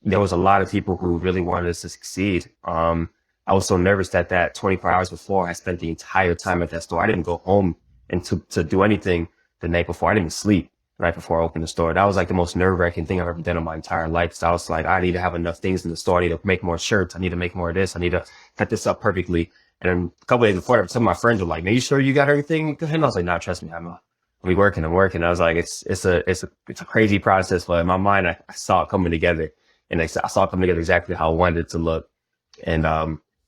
there was a lot of people who really wanted us to succeed. I was so nervous that 24 hours before, I spent the entire time at that store. I didn't go home and to do anything the night before. I didn't even sleep the night before I opened the store. That was like the most nerve-wracking thing I've ever done in my entire life. So I was like, I need to have enough things in the store. I need to make more shirts. I need to make more of this. I need to cut this up perfectly. And then a couple days before, some of my friends were like, "Man, you sure you got everything?" And I was like, "Nah, trust me, I'm working. I'm working." I was like, it's a crazy process, but in my mind, I saw it coming together, and I saw it coming together exactly how I wanted it to look. And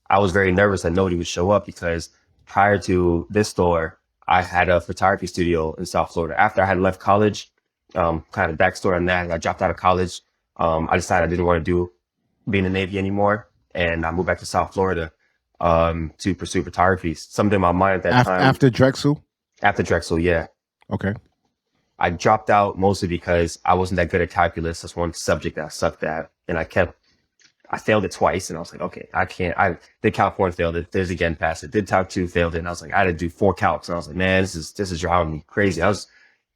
I was very nervous that nobody would show up, because prior to this store, I had a photography studio in South Florida. After I had left college, kind of backstory on that, I dropped out of college. I decided I didn't want to do be in the Navy anymore, and I moved back to South Florida to pursue photography. Something in my mind at that time.
After Drexel.
After Drexel, yeah.
Okay.
I dropped out mostly because I wasn't that good at calculus. That's one subject that I sucked at. And I failed it twice, and I was like, okay, I did Calc 1, failed it. There's again, passed it. Did Calc 2, failed it. And I was like, I had to do 4 calcs. And I was like, man, this is driving me crazy. I was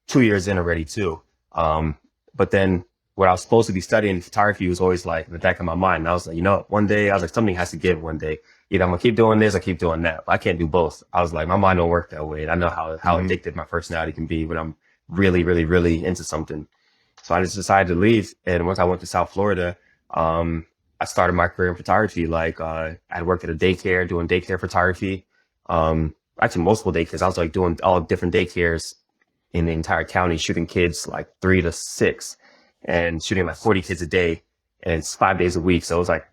2 years in already too. But then what I was supposed to be studying photography was always like in the back of my mind. And I was like, one day, I was like, something has to give one day. Either I'm gonna keep doing this or keep doing that. I can't do both. I was like, my mind don't work that way. And I know how addicted my personality can be when I'm really, really, really into something. So I just decided to leave. And once I went to South Florida, I started my career in photography. Like, I had worked at a daycare doing daycare photography. Actually multiple daycares. I was like doing all different daycares in the entire county, shooting kids like 3 to 6 and shooting like 40 kids a day. And it's 5 days a week. So it was like,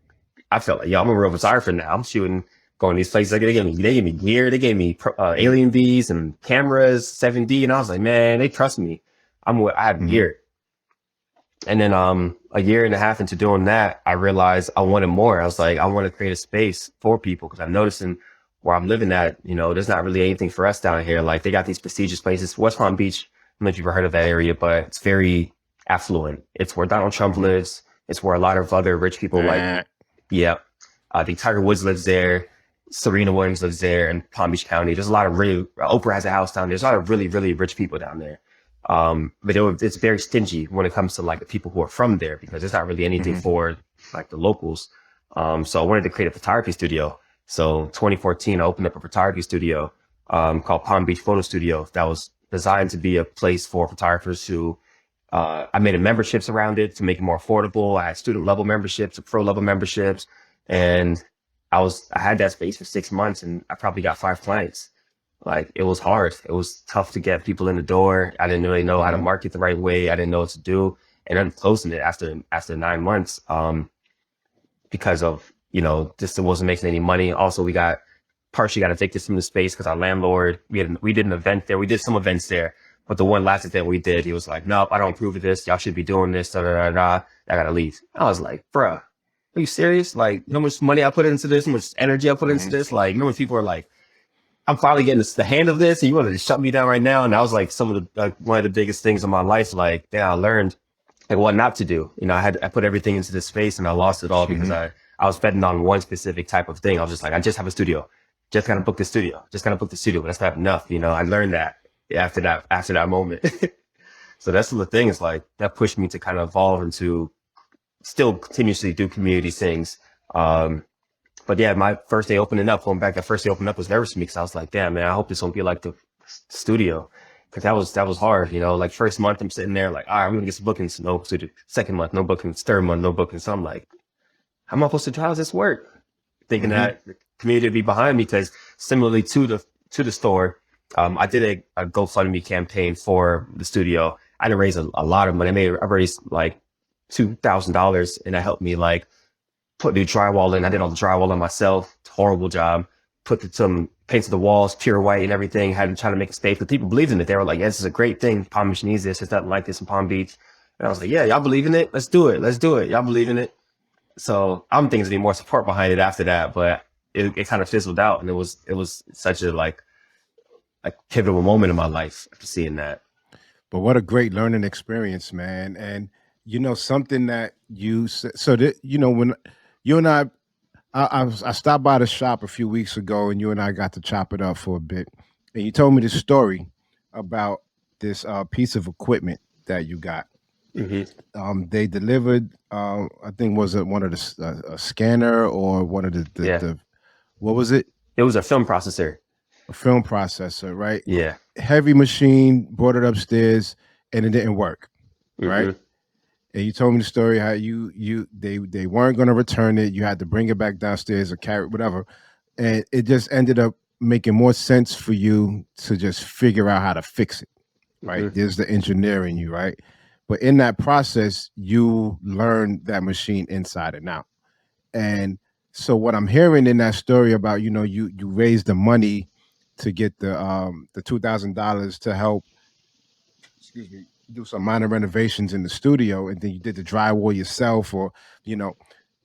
I felt like, yo, I'm a real photographer now. I'm shooting, going to these places. Like, they gave me gear. They gave me alien Vs and cameras, 7D. And I was like, man, they trust me. I have gear. And then a year and a half into doing that, I realized I wanted more. I was like, I want to create a space for people, because I'm noticing where I'm living at, there's not really anything for us down here. Like, they got these prestigious places. West Palm Beach, I don't know if you've ever heard of that area, but it's very affluent. It's where Donald Trump lives. It's where a lot of other rich people yeah. I think Tiger Woods lives there. Serena Williams lives there in Palm Beach County. There's a lot of Oprah has a house down there. There's a lot of really, really rich people down there. But it's very stingy when it comes to like the people who are from there, because there's not really anything for like the locals. So I wanted to create a photography studio. So 2014, I opened up a photography studio. called Palm Beach Photo Studio that was designed to be a place for photographers who I made a memberships around it to make it more affordable. I had student level memberships, pro level memberships, and I had that space for 6 months, and I probably got 5 clients. Like it was hard. It was tough to get people in the door. I didn't really know how to market the right way. I didn't know what to do, and then closing it after 9 months because of just it wasn't making any money. Also, we partially got evicted from the space because our landlord we did an event there. We did some events there. But the one last event we did, he was like, nope, I don't approve of this. Y'all should be doing this. Da, da, da, da. I gotta leave. I was like, bruh, are you serious? Like, you know how much money I put into this, how much energy I put into this? Like, you know when people are like, I'm finally getting the hand of this and you want to shut me down right now? And that was like one of the biggest things in my life. Like, I learned like what not to do. I put everything into this space and I lost it all because I was betting on one specific type of thing. I was just like, I just have a studio. Just gotta book the studio. Just gotta book the studio. But that's not enough. I learned that after that moment. So that's the thing, is like that pushed me to kind of evolve into still continuously do community things. But yeah, my first day opening up, going back, that first day opening up was nervous for me because I was like, damn, man, I hope this won't be like the studio. Cause that was hard, like first month I'm sitting there like, all right, we're gonna get some bookings. No studio. Second month, no bookings. Third month, no bookings. So I'm like, how am I supposed to, how does this work? Thinking that the community would be behind me, because similarly to the store, I did a GoFundMe campaign for the studio. I didn't raise a lot of money. I raised like $2,000, and that helped me like put new drywall in. I did all the drywall on myself. Horrible job. Some painted the walls pure white and everything. Had to try to make a space, but people believed in it. They were like, yeah, this is a great thing. Palm Beach needs this. It's nothing like this in Palm Beach. And I was like, yeah, y'all believe in it? Let's do it. Let's do it. Y'all believe in it? So I'm thinking there's more support behind it after that, but it kind of fizzled out, and it was such a pivotal moment in my life after seeing that.
But what a great learning experience, man. And something that you said, so that when you and I stopped by the shop a few weeks ago, and you and I got to chop it up for a bit, and you told me this story about this piece of equipment that you got. They delivered, I think, was it one of the a scanner or one of the what was it?
It was a film processor.
A film processor, right?
Yeah.
Heavy machine, brought it upstairs, and it didn't work, right? And you told me the story how they weren't going to return it. You had to bring it back downstairs or carry it, whatever, and it just ended up making more sense for you to just figure out how to fix it, right? There's the engineer in you, right? But in that process, you learned that machine inside and out. And so what I'm hearing in that story about, you raised the money to get the $2,000 to help, do some minor renovations in the studio, and then you did the drywall yourself, or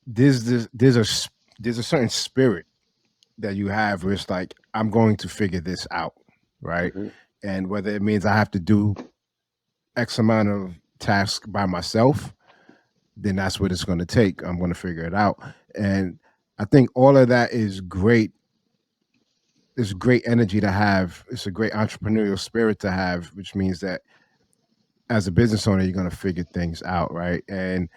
there's a certain spirit that you have where it's like, I'm going to figure this out, right? And whether it means I have to do X amount of tasks by myself, then that's what it's going to take. I'm going to figure it out. And I think all of that is great. It's great energy to have. It's a great entrepreneurial spirit to have, which means that as a business owner, you're going to figure things out, right? And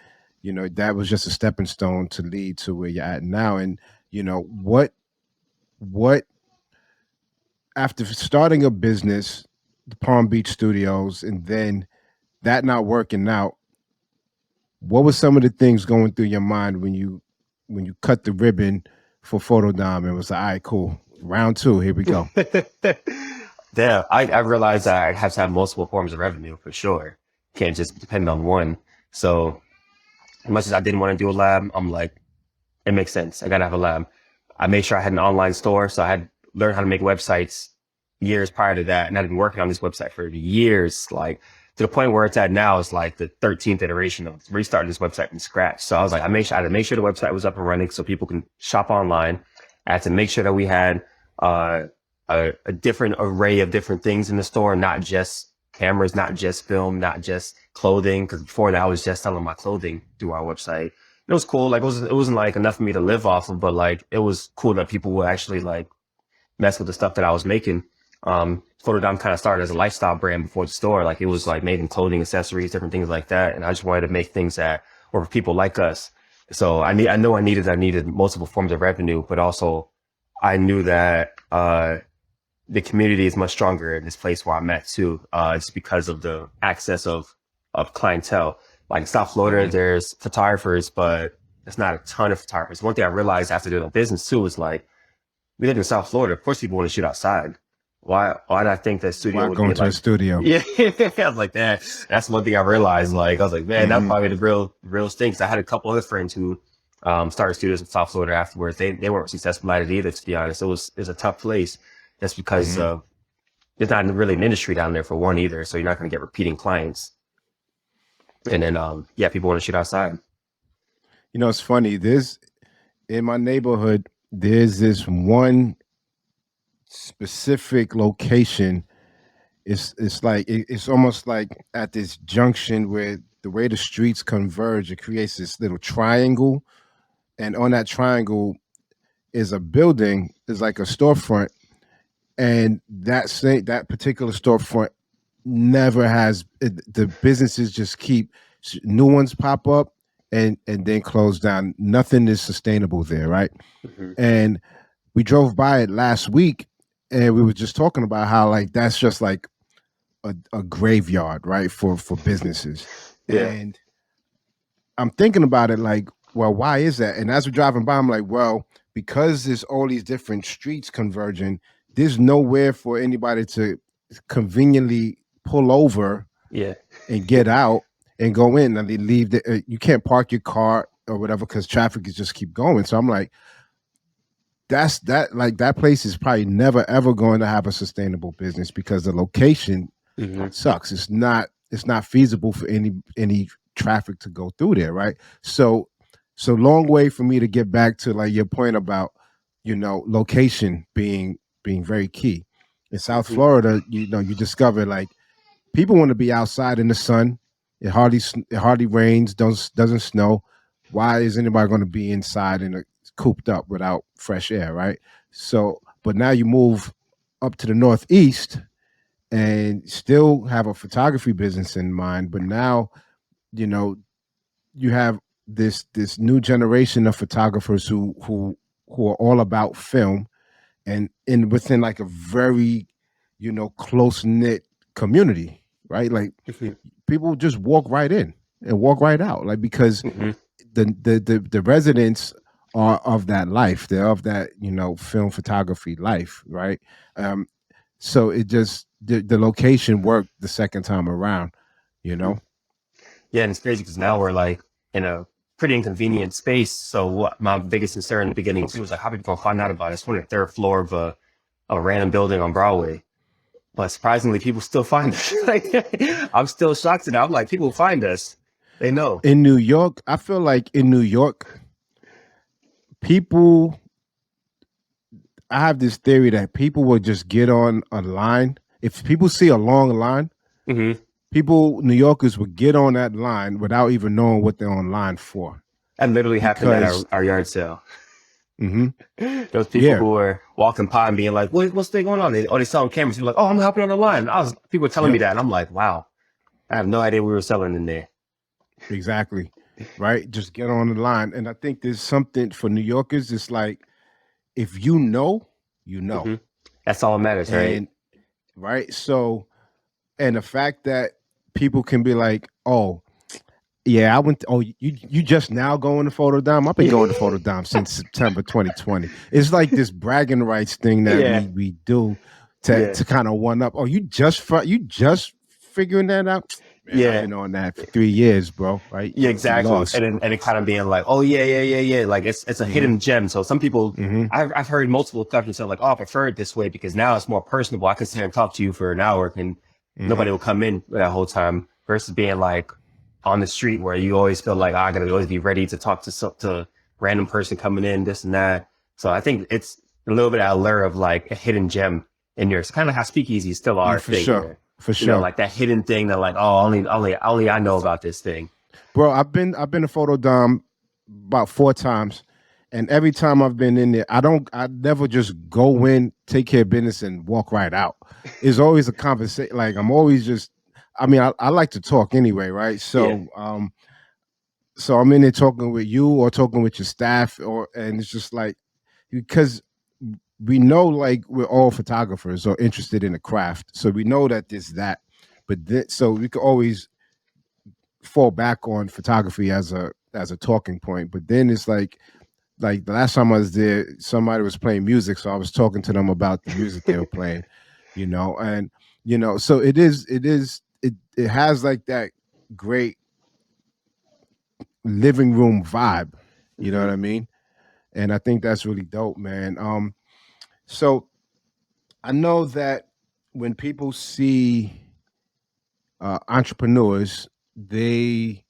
that was just a stepping stone to lead to where you're at now. And what after starting a business, the Palm Beach Studios, and then that not working out, what were some of the things going through your mind when you cut the ribbon for Photodom and was like, all right, cool, round 2, here we go?
Yeah, I realized that I have to have multiple forms of revenue for sure. Can't just depend on one. So as much as I didn't want to do a lab, I'm like, it makes sense. I got to have a lab. I made sure I had an online store. So I had learned how to make websites years prior to that. And I've been working on this website for years, like to the point where it's at now is like the 13th iteration of restarting this website from scratch. So I was like, I had to make sure the website was up and running so people can shop online. I had to make sure that we had a different array of different things in the store, not just cameras, not just film, not just clothing. Because before that, I was just selling my clothing through our website. It was cool. Like it wasn't like enough for me to live off of, but like it was cool that people would actually like mess with the stuff that I was making. Photodom kind of started as a lifestyle brand before the store. Like it was like made in clothing, accessories, different things like that. And I just wanted to make things that were for people like us. So I know I needed multiple forms of revenue, but also I knew that the community is much stronger in this place where I'm at too. It's because of the access of clientele. Like in South Florida,
Mhm.
there's photographers, but there's not a ton of photographers. One thing I realized after doing business too is like we live in South Florida. Of course, people want to shoot outside. Why did I think that studio
While
would be
going to a
like?
studio.
Yeah, I was like that. That's one thing I realized. Like I was like, man, that's
Hmm.
probably the real thing. 'Cause I had a couple other friends who started studios in South Florida afterwards. They weren't successful at it either. To be honest, it's a tough place just because
Hmm.
there's not really an industry down there for one either. So you're not going to get repeating clients. And then yeah, people want to shoot outside.
You know, it's funny. There's in my neighborhood. There's this one specific location. It's like it's almost like at this junction where the way the streets converge, it creates this little triangle, and on that triangle is a building, is like a storefront, and that particular storefront never has the businesses just keep new ones pop up and then close down. Nothing is sustainable there, right?
Hmm.
And we drove by it last week, and we were just talking about how like that's just like a graveyard, right, for businesses.
Yeah.
And I'm thinking about it like, well, why is that? And as we're driving by, I'm like, well, because there's all these different streets converging, there's nowhere for anybody to conveniently pull over
Yeah.
and get out and go in. And they leave you can't park your car or whatever because traffic is just keep going. So I'm like, that's that like that place is probably never ever going to have a sustainable business because the location
Hmm.
sucks. It's not feasible for any traffic to go through there, right? So long way for me to get back to like your point about location being very key. In South
Hmm.
Florida, you discover like people want to be outside in the sun. It hardly rains, doesn't snow. Why is anybody going to be inside and cooped up without fresh air, right? So, but now you move up to the Northeast and still have a photography business in mind, but now you know you have this new generation of photographers who are all about film and in within like a very close knit community, right? Like
Hmm.
people just walk right in and walk right out, like because
Hmm.
the residents are of that life. They're of that film photography life, right? Um, so it just the location worked the second time around, you know.
Yeah, and it's crazy because now we're like in a pretty inconvenient space. So what my biggest concern in the beginning too was like how people gonna find out about it. It's on the third floor of a random building on Broadway. But surprisingly, people still find us. Like, I'm still shocked at that. I'm like, people find us. They know.
In New York, I feel like in New York, people I have this theory that people will just get on a line. If people see a long line,
Hmm.
New Yorkers would get on that line without even knowing what they're on line for.
That literally happened at
Because,
our yard sale.
hmm
Those people
yeah,
who were walking by and being like, what's going on? They selling cameras. You're like, oh, I'm helping on the line. People were telling me
yep,
that. And I'm like, wow, I have no idea we were selling in there.
exactly. Right? Just get on the line. And I think there's something for New Yorkers, it's like, if you know, you know.
Hmm. That's all that matters, right?
And, right? So, and the fact that people can be like, oh, yeah, I went. Oh, you just now going to Photodom? I've been going to Photodom since September 2020. It's like this bragging rights thing that
Yeah.
we do to
Yeah.
to kind of one up. Oh, you just figuring that out? Man, I've
Yeah.
been on that for 3 years, bro. Right?
Yeah,
You
exactly.
lost.
And it kind of being like, oh yeah. Like it's a
Mm-hmm.
hidden gem. So some people,
Mm-hmm.
I've heard multiple customers say like, oh, I prefer it this way because now it's more personable. I can sit here and talk to you for an hour and
Mm-hmm.
nobody will come in that whole time versus being like on the street where you always feel like, I gotta always be ready to talk to to random person coming in, this and that. So I think it's a little bit of allure of like a hidden gem in yours. Kind of how speakeasies still are
Yeah,
a
for
thing
sure.
here.
For sure.
Like that hidden thing that like, oh, only I know about this thing.
Bro, I've been to Photodom about 4 times, and every time I've been in there, I never just go in, take care of business, and walk right out. It's always a conversation. Like I'm always just, I mean, I like to talk anyway, right?
Yeah.
So I'm in there talking with you or talking with your staff, and it's just like because we know like we're all photographers or interested in the craft, so we know that there's that. But so we could always fall back on photography as a talking point. But then it's like the last time I was there, somebody was playing music, so I was talking to them about the music they were playing, and so it has like that great living room vibe, you know what I
Hmm.
mean? And I think that's really dope, man. So I know that when people see entrepreneurs, they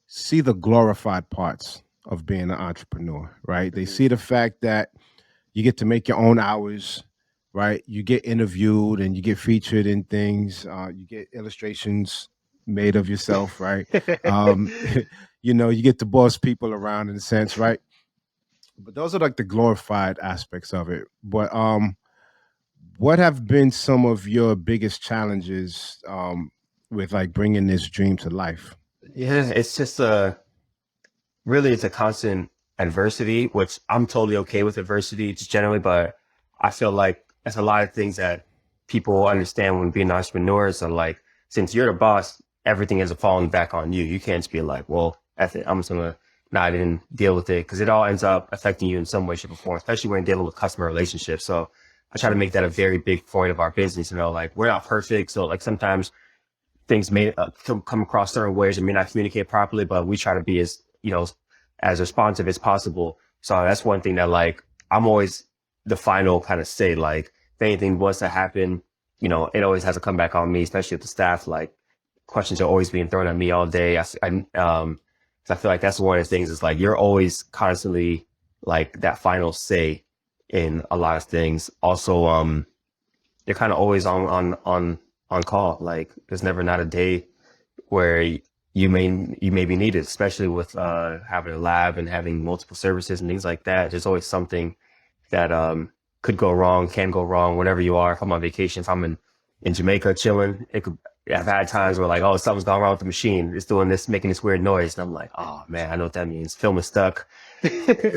see the glorified parts of being an entrepreneur, right? They
Hmm.
see the fact that you get to make your own hours, right? You get interviewed and you get featured in things. You get illustrations made of yourself, right? Um, you get to boss people around in a sense, right? But those are like the glorified aspects of it. But what have been some of your biggest challenges with like bringing this dream to life?
Yeah, it's just really it's a constant adversity, which I'm totally okay with adversity just generally, but I feel like there's a lot of things that people understand when being entrepreneurs are like, since you're the boss, everything is falling back on you. You can't just be like, well, that's it. I'm just gonna not even deal with it because it all ends up affecting you in some way, shape, or form, especially when dealing with customer relationships. So I try to make that a very big point of our business. Like we're not perfect, so like sometimes things may come across certain ways and may not communicate properly, but we try to be as, as responsive as possible. So that's one thing that like, I'm always the final kind of say, like, if anything was to happen, it always has to come back on me, especially with the staff. Like questions are always being thrown at me all day. 'Cause I feel like that's one of the things is like, you're always constantly like that final say in a lot of things. Also, you're kind of always on call. Like there's never not a day where you may be needed, especially with having a lab and having multiple services and things like that. There's always something that could go wrong, can go wrong, whenever you are. If I'm on vacation, if I'm in Jamaica chilling, it could. I've had times where like, oh, something's gone wrong with the machine. It's doing this, making this weird noise, and I'm like, oh man, I know what that means. Film is stuck,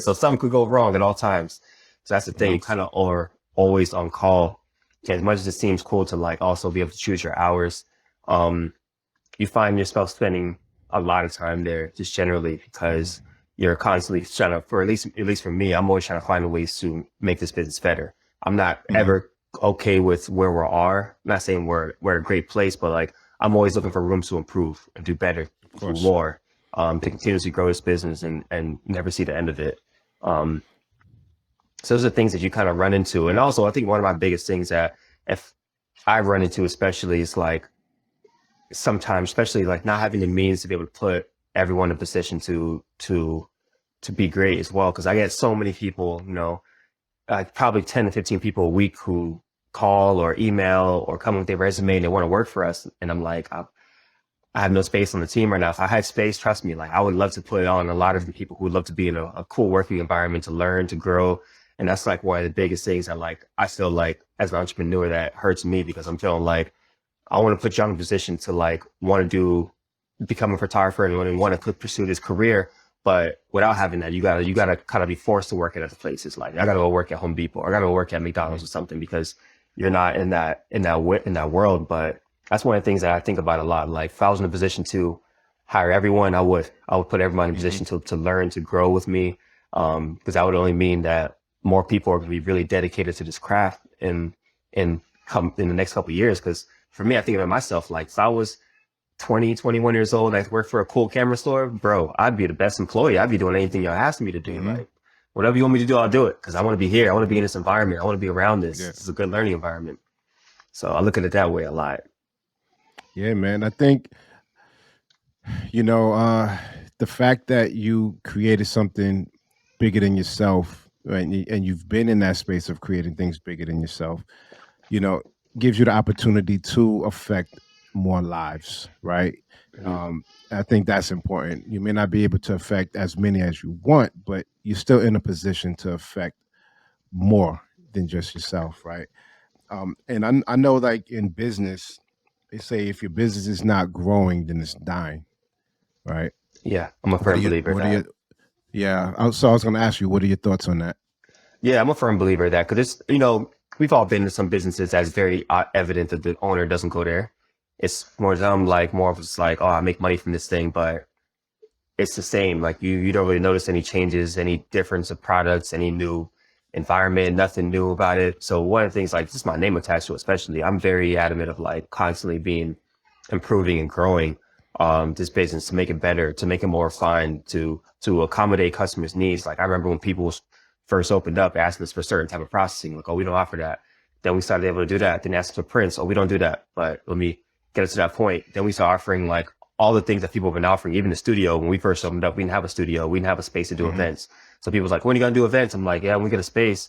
so something could go wrong at all times. So that's the thing. You
Wow.
kind of are always on call. As much as it seems cool to like also be able to choose your hours, um, you find yourself spending a lot of time there just generally because you're constantly trying to, for at least for me, I'm always trying to find ways to make this business better. I'm not
Mhm.
ever okay with where we are. I'm not saying we're a great place, but like I'm always looking for rooms to improve and do better,
Of
do
course.
more, to continuously grow this business and never see the end of it. Um, so those are things that you kind of run into. And also I think one of my biggest things that if I run into especially is like sometimes, especially like not having the means to be able to put everyone in a position to be great as well. Cause I get so many people, like probably 10 to 15 people a week who call or email or come with their resume and they want to work for us. And I'm like, I have no space on the team right now. If I had space, trust me, like I would love to put on a lot of the people who would love to be in a cool working environment to learn, to grow. And that's like one of the biggest things that like I feel like as an entrepreneur that hurts me because I'm feeling like I want to put you in a position to like want to become a photographer and want to pursue this career. But without having that, you gotta kind of be forced to work at other places. Like I gotta go work at Home Depot or I gotta go work at McDonald's
Mhm.
or something because you're not in that world. But that's one of the things that I think about a lot. Like if I was in a position to hire everyone, I would put everyone in a
Mhm.
position to learn, to grow with me. Because that would only mean that more people are going to be really dedicated to this craft in come in the next couple of years. Because for me, I think of myself like if I was 20, 21 years old and I worked for a cool camera store, bro, I'd be the best employee. I'd be doing anything y'all asked me to do.
Mhm.
Like whatever you want me to do, I'll do it because I want to be here. I want to be in this environment. I want to be around this.
Yeah.
This is a good learning environment. So I look at it that way a lot.
Yeah, man. I think you know the fact that you created something bigger than yourself, right? And you've been in that space of creating things bigger than yourself, you know, gives you the opportunity to affect more lives, right?
Mhm.
Um, I think that's important. You may not be able to affect as many as you want, but you're still in a position to affect more than just yourself, right? And I know, like in business, they say if your business is not growing, then it's dying, right?
Yeah, I'm a
What are
firm
you?
believer of
What are
that.
you? Yeah. So I was going to ask you, what are your thoughts on that?
Yeah, I'm a firm believer of that because it's, you know, we've all been to some businesses that's very evident that the owner doesn't go there. It's more them like more of just like, oh, I make money from this thing, but it's the same. Like you don't really notice any changes, any difference of products, any new environment, nothing new about it. So one of the things, like just my name attached to it, especially, I'm very adamant of like constantly being improving and growing this business to make it better, to make it more fun, to accommodate customers' needs. Like I remember when people first opened up asking us for certain type of processing, like, oh, we don't offer that. Then we started able to do that. Then asked for prints, oh, we don't do that. But let me get us to that point. Then we started offering like all the things that people have been offering, even the studio. When we first opened up, we didn't have a studio. We didn't have a space to do
Mm-hmm.
events. So people was like, when are you going to do events? I'm like, yeah, when we get a space.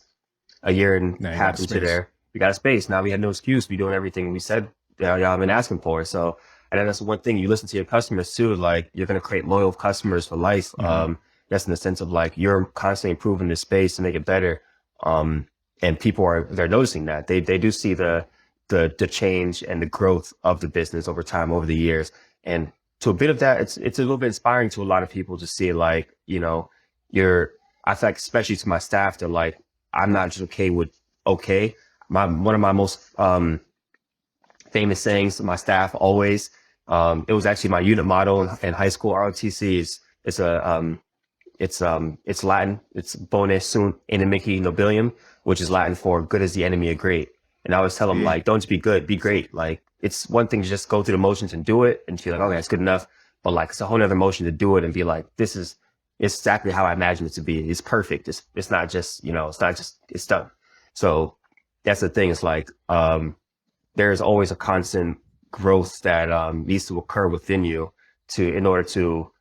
A year and a
Now you got a
half into
space.
there, we got a space. Now we had no excuse to be doing everything we said, y'all have been asking for. So, and then that's one thing, you listen to your customers too. Like you're going to create loyal customers for life.
Mm-hmm.
That's in the sense of like, you're constantly improving the space to make it better. And people they're noticing that they do see the change and the growth of the business over time, over the years. And to a bit of that, it's a little bit inspiring to a lot of people to see like, you know, I feel like, especially to my staff, they're like, I'm not just okay with okay. One of my most famous sayings to my staff always, it was actually my unit motto in high school. ROTC is it's Latin. It's bone sunt inimici nobilium, which is Latin for good as the enemy of great. And I always tell them
Yeah.
like, don't just be good, be great. Like it's one thing to just go through the motions and do it and feel like, okay, that's good enough. But like it's a whole nother motion to do it and be like, it's exactly how I imagine it to be. It's perfect. It's not just, you know, it's not just, it's done. So that's the thing. It's like, there's always a constant growth that, needs to occur within you in order to,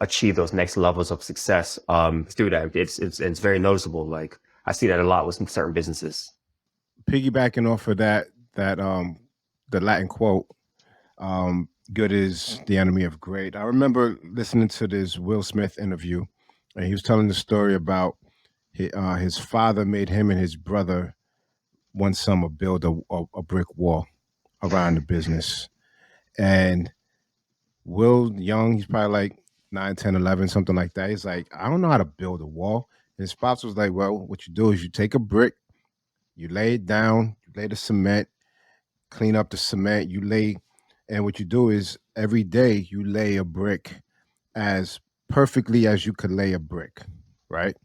achieve those next levels of success, through that. It's very noticeable. Like I see that a lot with some certain businesses.
Piggybacking off of that the Latin quote, good is the enemy of great. I remember listening to this Will Smith interview, and he was telling the story about his father made him and his brother one summer build a brick wall around the business. And Will Young, he's probably like 9, 10, 11, something like that. He's like, I don't know how to build a wall. And his pops was like, well, what you do is you take a brick, you lay it down, you lay the cement, clean up the cement, and what you do is every day you lay a brick as perfectly as you could lay a brick, right?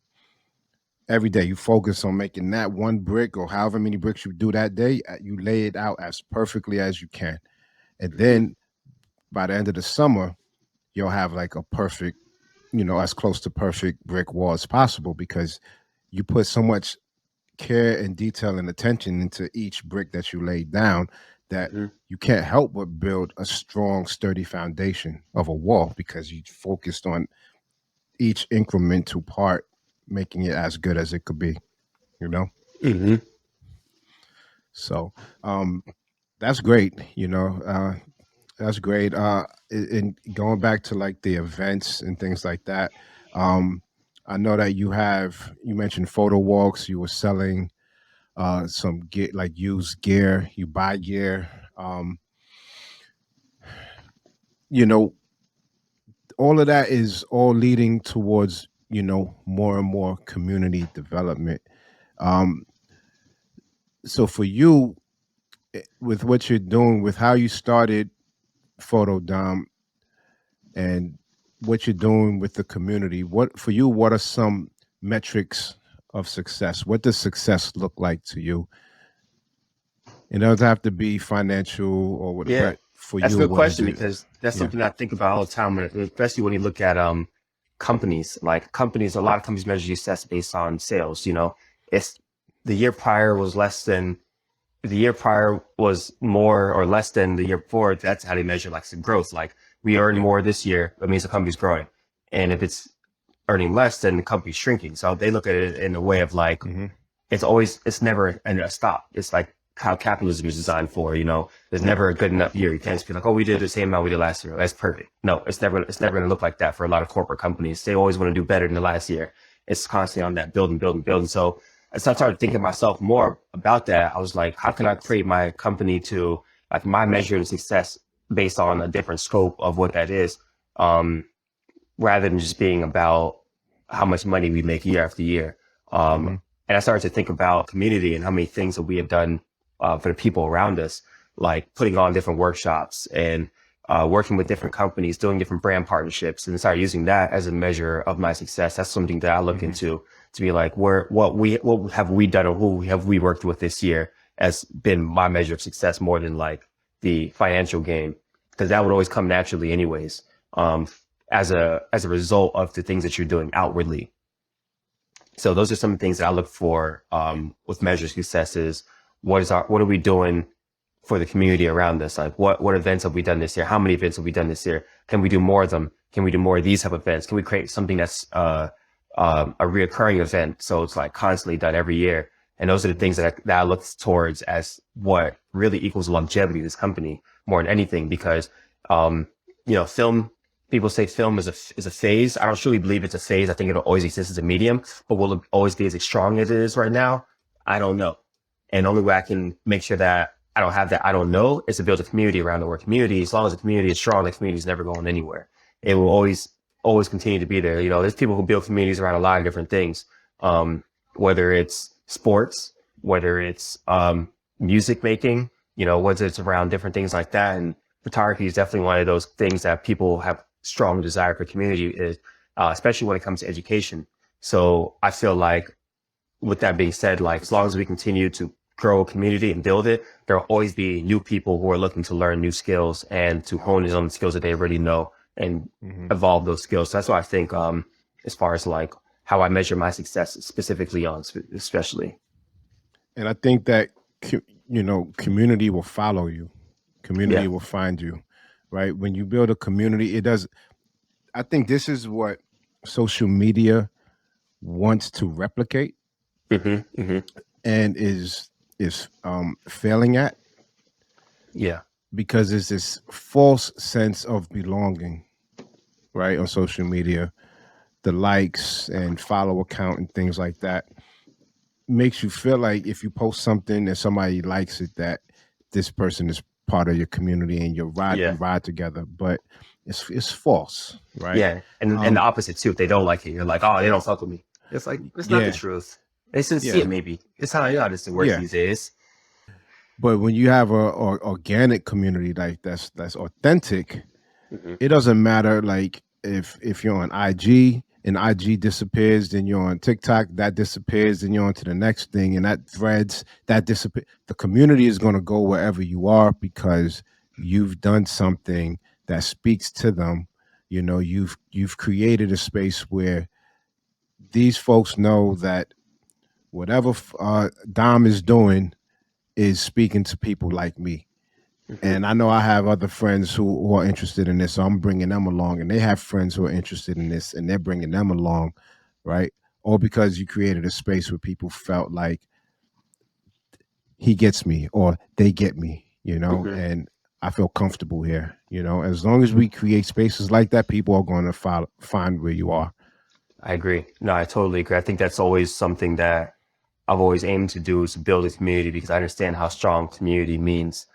Every day you focus on making that one brick or however many bricks you do that day, you lay it out as perfectly as you can. And
Mm-hmm.
then by the end of the summer, you'll have like a perfect, as close to perfect brick wall as possible because you put so much care and detail and attention into each brick that you lay down that
Mm-hmm.
you can't help but build a strong, sturdy foundation of a wall because you focused on each incremental part, making it as good as it could be, you know?
Mm-hmm.
So that's great, that's great. And going back to like the events and things like that, um, I know that you mentioned photo walks, you were selling some get like used gear, you buy gear. Um, you know, all of that is all leading towards, more and more community development. Um, so for you, with what you're doing, with how you started Photodom and what you're doing with the community, what are some metrics of success? What does success look like to you? It doesn't have to be financial or what,
Yeah,
but for
that's a
you,
good
what is
question
it?
because that's
Yeah.
something I think about all the time, especially when you look at companies. Like companies, a lot of companies measure success based on sales. You know, it's the year prior was less than the year prior was more or less than the year before. That's how they measure like some growth. Like we earned more this year, that means the company's growing, and if it's earning less, then the company's shrinking. So they look at it in a way of like
Hmm.
it's never a stop. It's like how capitalism is designed for, you know, there's never a good enough year. You can't just be like, oh, we did the same amount we did last year. That's perfect. No, it's never going to look like that for a lot of corporate companies. They always want to do better than the last year. It's constantly on that building, building, building. So as I started thinking myself more about that, I was like, how can I create my company to like my measure of success based on a different scope of what that is, rather than just being about how much money we make year after year.
Hmm.
And I started to think about community and how many things that we have done for the people around us, like putting on different workshops and working with different companies, doing different brand partnerships, and started using that as a measure of my success. That's something that I look into to be like, what have we done or who have we worked with this year has been my measure of success more than like the financial gain, because that would always come naturally anyways, as a result of the things that you're doing outwardly. So those are some things that I look for with measure successes. What are we doing for the community around us? Like what events have we done this year? How many events have we done this year? Can we do more of them? Can we do more of these type of events? Can we create something that's a reoccurring event, so it's like constantly done every year? And those are the things that I look towards as what really equals longevity of this company more than anything. Because film, people say film is a phase. I don't truly believe it's a phase. I think it'll always exist as a medium, but will it always be as strong as it is right now? I don't know. And the only way I can make sure that I don't have that I don't know is to build a community around the word community. As long as the community is strong, the community is never going anywhere. It will always continue to be there. There's people who build communities around a lot of different things, whether it's sports, whether it's music making, whether it's around different things like that. And photography is definitely one of those things that people have strong desire for community, is especially when it comes to education. So I feel like, with that being said, like as long as we continue to grow a community and build it, there will always be new people who are looking to learn new skills and to hone in on the skills that they already know and evolve those skills. So that's what I think, as far as like how I measure my success specifically on, especially.
And I think that, community will follow you. Community will find you, right? When you build a community, I think this is what social media wants to replicate and is failing at.
Yeah.
Because it's this false sense of belonging, right? On social media, the likes and follow count and things like that makes you feel like if you post something and somebody likes it, that this person is part of your community and you ride together. But it's false, right?
Yeah. And the opposite too. If they don't like it, you're like, oh, they don't fuck with me. It's like, it's not the truth. They shouldn't see it, maybe. It's how this works these days.
But when you have a organic community like that's authentic, it doesn't matter like if you're on IG and IG disappears, then you're on TikTok, that disappears, then you're on to the next thing, and that threads, that disappears. The community is going to go wherever you are because you've done something that speaks to them. You've created a space where these folks know that whatever Dom is doing is speaking to people like me. And I know I have other friends who are interested in this, so I'm bringing them along, and they have friends who are interested in this, and they're bringing them along, right? Or because you created a space where people felt like he gets me or they get me, and I feel comfortable here, As long as we create spaces like that, people are going to find where you are.
I agree. No, I totally agree. I think that's always something that I've always aimed to do, is to build a community, because I understand how strong community means,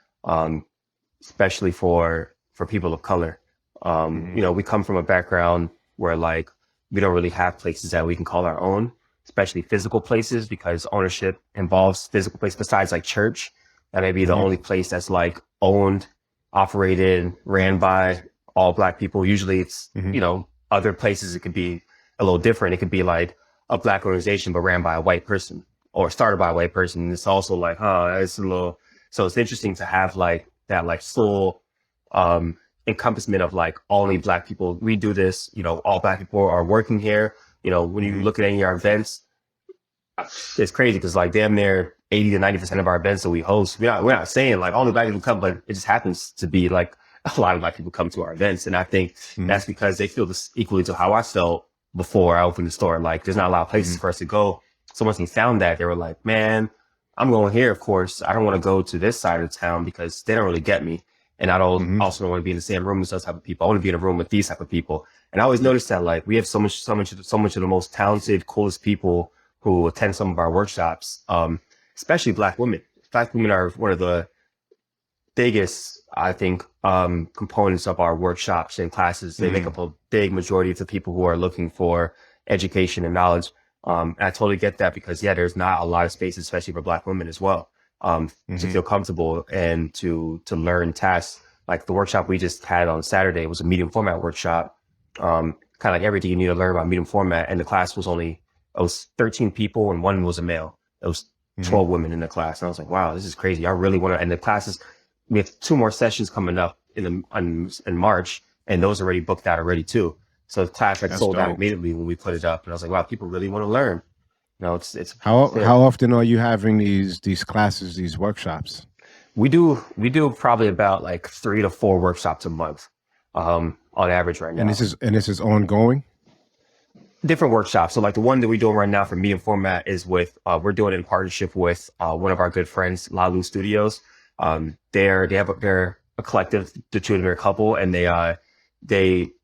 especially for people of color. We come from a background where like we don't really have places that we can call our own, especially physical places, because ownership involves physical places besides like church. That may be the only place that's like owned, operated, ran by all Black people. Usually it's, other places it could be a little different. It could be like a Black organization, but ran by a white person or started by a white person. And it's also like, it's a little, so it's interesting to have like that, like full, encompassment of like only Black people. We do this, all Black people are working here. When you look at any of our events, it's crazy because like damn near 80 to 90% of our events that we host, we're not saying like only Black people come, but it just happens to be like a lot of Black people come to our events. And I think that's because they feel this equally to how I felt before I opened the store. Like there's not a lot of places for us to go. So once they found that, they were like, man, I'm going here. Of course, I don't want to go to this side of town because they don't really get me. And I don't also don't want to be in the same room as those type of people. I want to be in a room with these type of people. And I always noticed that like we have so much of the most talented, coolest people who attend some of our workshops, especially Black women. Black women are one of the biggest, I think, components of our workshops and classes. They make up a big majority of the people who are looking for education and knowledge. And I totally get that because yeah, there's not a lot of space, especially for Black women as well, to
Hmm.
feel comfortable and to learn tasks. Like the workshop we just had on Saturday was a medium format workshop. Kind of like everything you need to learn about medium format. And the class was it was 13 people and one was a male. It was
Hmm.
12 women in the class. And I was like, wow, this is crazy. I really want to, and the classes, we have two more sessions coming up in March, and those already booked out already too. So the class had
That's
sold out
dope.
immediately when we put it up. And I was like, wow, people really want to learn. It's yeah.
How often are you having these classes, these workshops?
We do probably about like 3 to 4 workshops a month, on average right
And
now.
this is ongoing.
Different workshops. So like the one that we're doing right now for medium format is with we're doing it in partnership with one of our good friends, Lalu Studios. They're a collective, the two of them are a couple, and they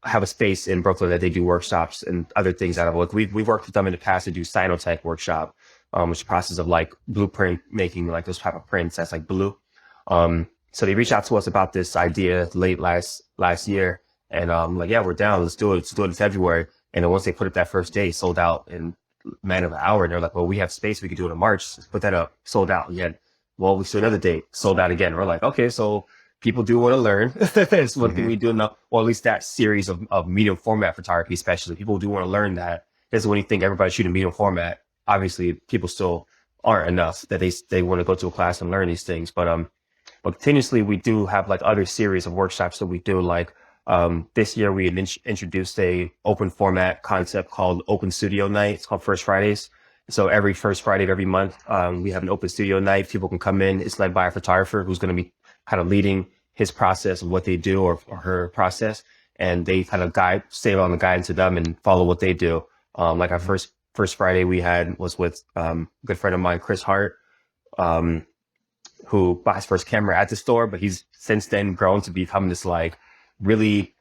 have a space in Brooklyn that they do workshops and other things out of. Like we've worked with them in the past to do Sinotech workshop, which is the process of like blueprint making, like those type of prints that's like blue. So they reached out to us about this idea late last year, and like yeah, we're down. Let's do it. Let's do it in February. And then once they put it that first day, sold out in a matter of an hour. And they're like, well, we have space. We could do it in March. Let's put that up. Sold out again. Well, we see another date. Sold out again. We're like, okay, so people do want to learn. It's one thing
Hmm.
we do now, or at least that series of medium format photography, especially. People do want to learn that. Because when you think everybody's shooting medium format, obviously people still aren't enough that they want to go to a class and learn these things. But continuously, we do have like other series of workshops that we do. Like this year, we introduced a open format concept called Open Studio Night. It's called First Fridays. So every first Friday of every month, we have an open studio night. People can come in. It's led by a photographer who's going to be kind of leading his process of what they do or her process, and they kind of stay on the guidance of them and follow what they do. Like our first Friday we had was with a good friend of mine, Chris Hart. Um, who bought his first camera at the store, but he's since then grown to become this like really,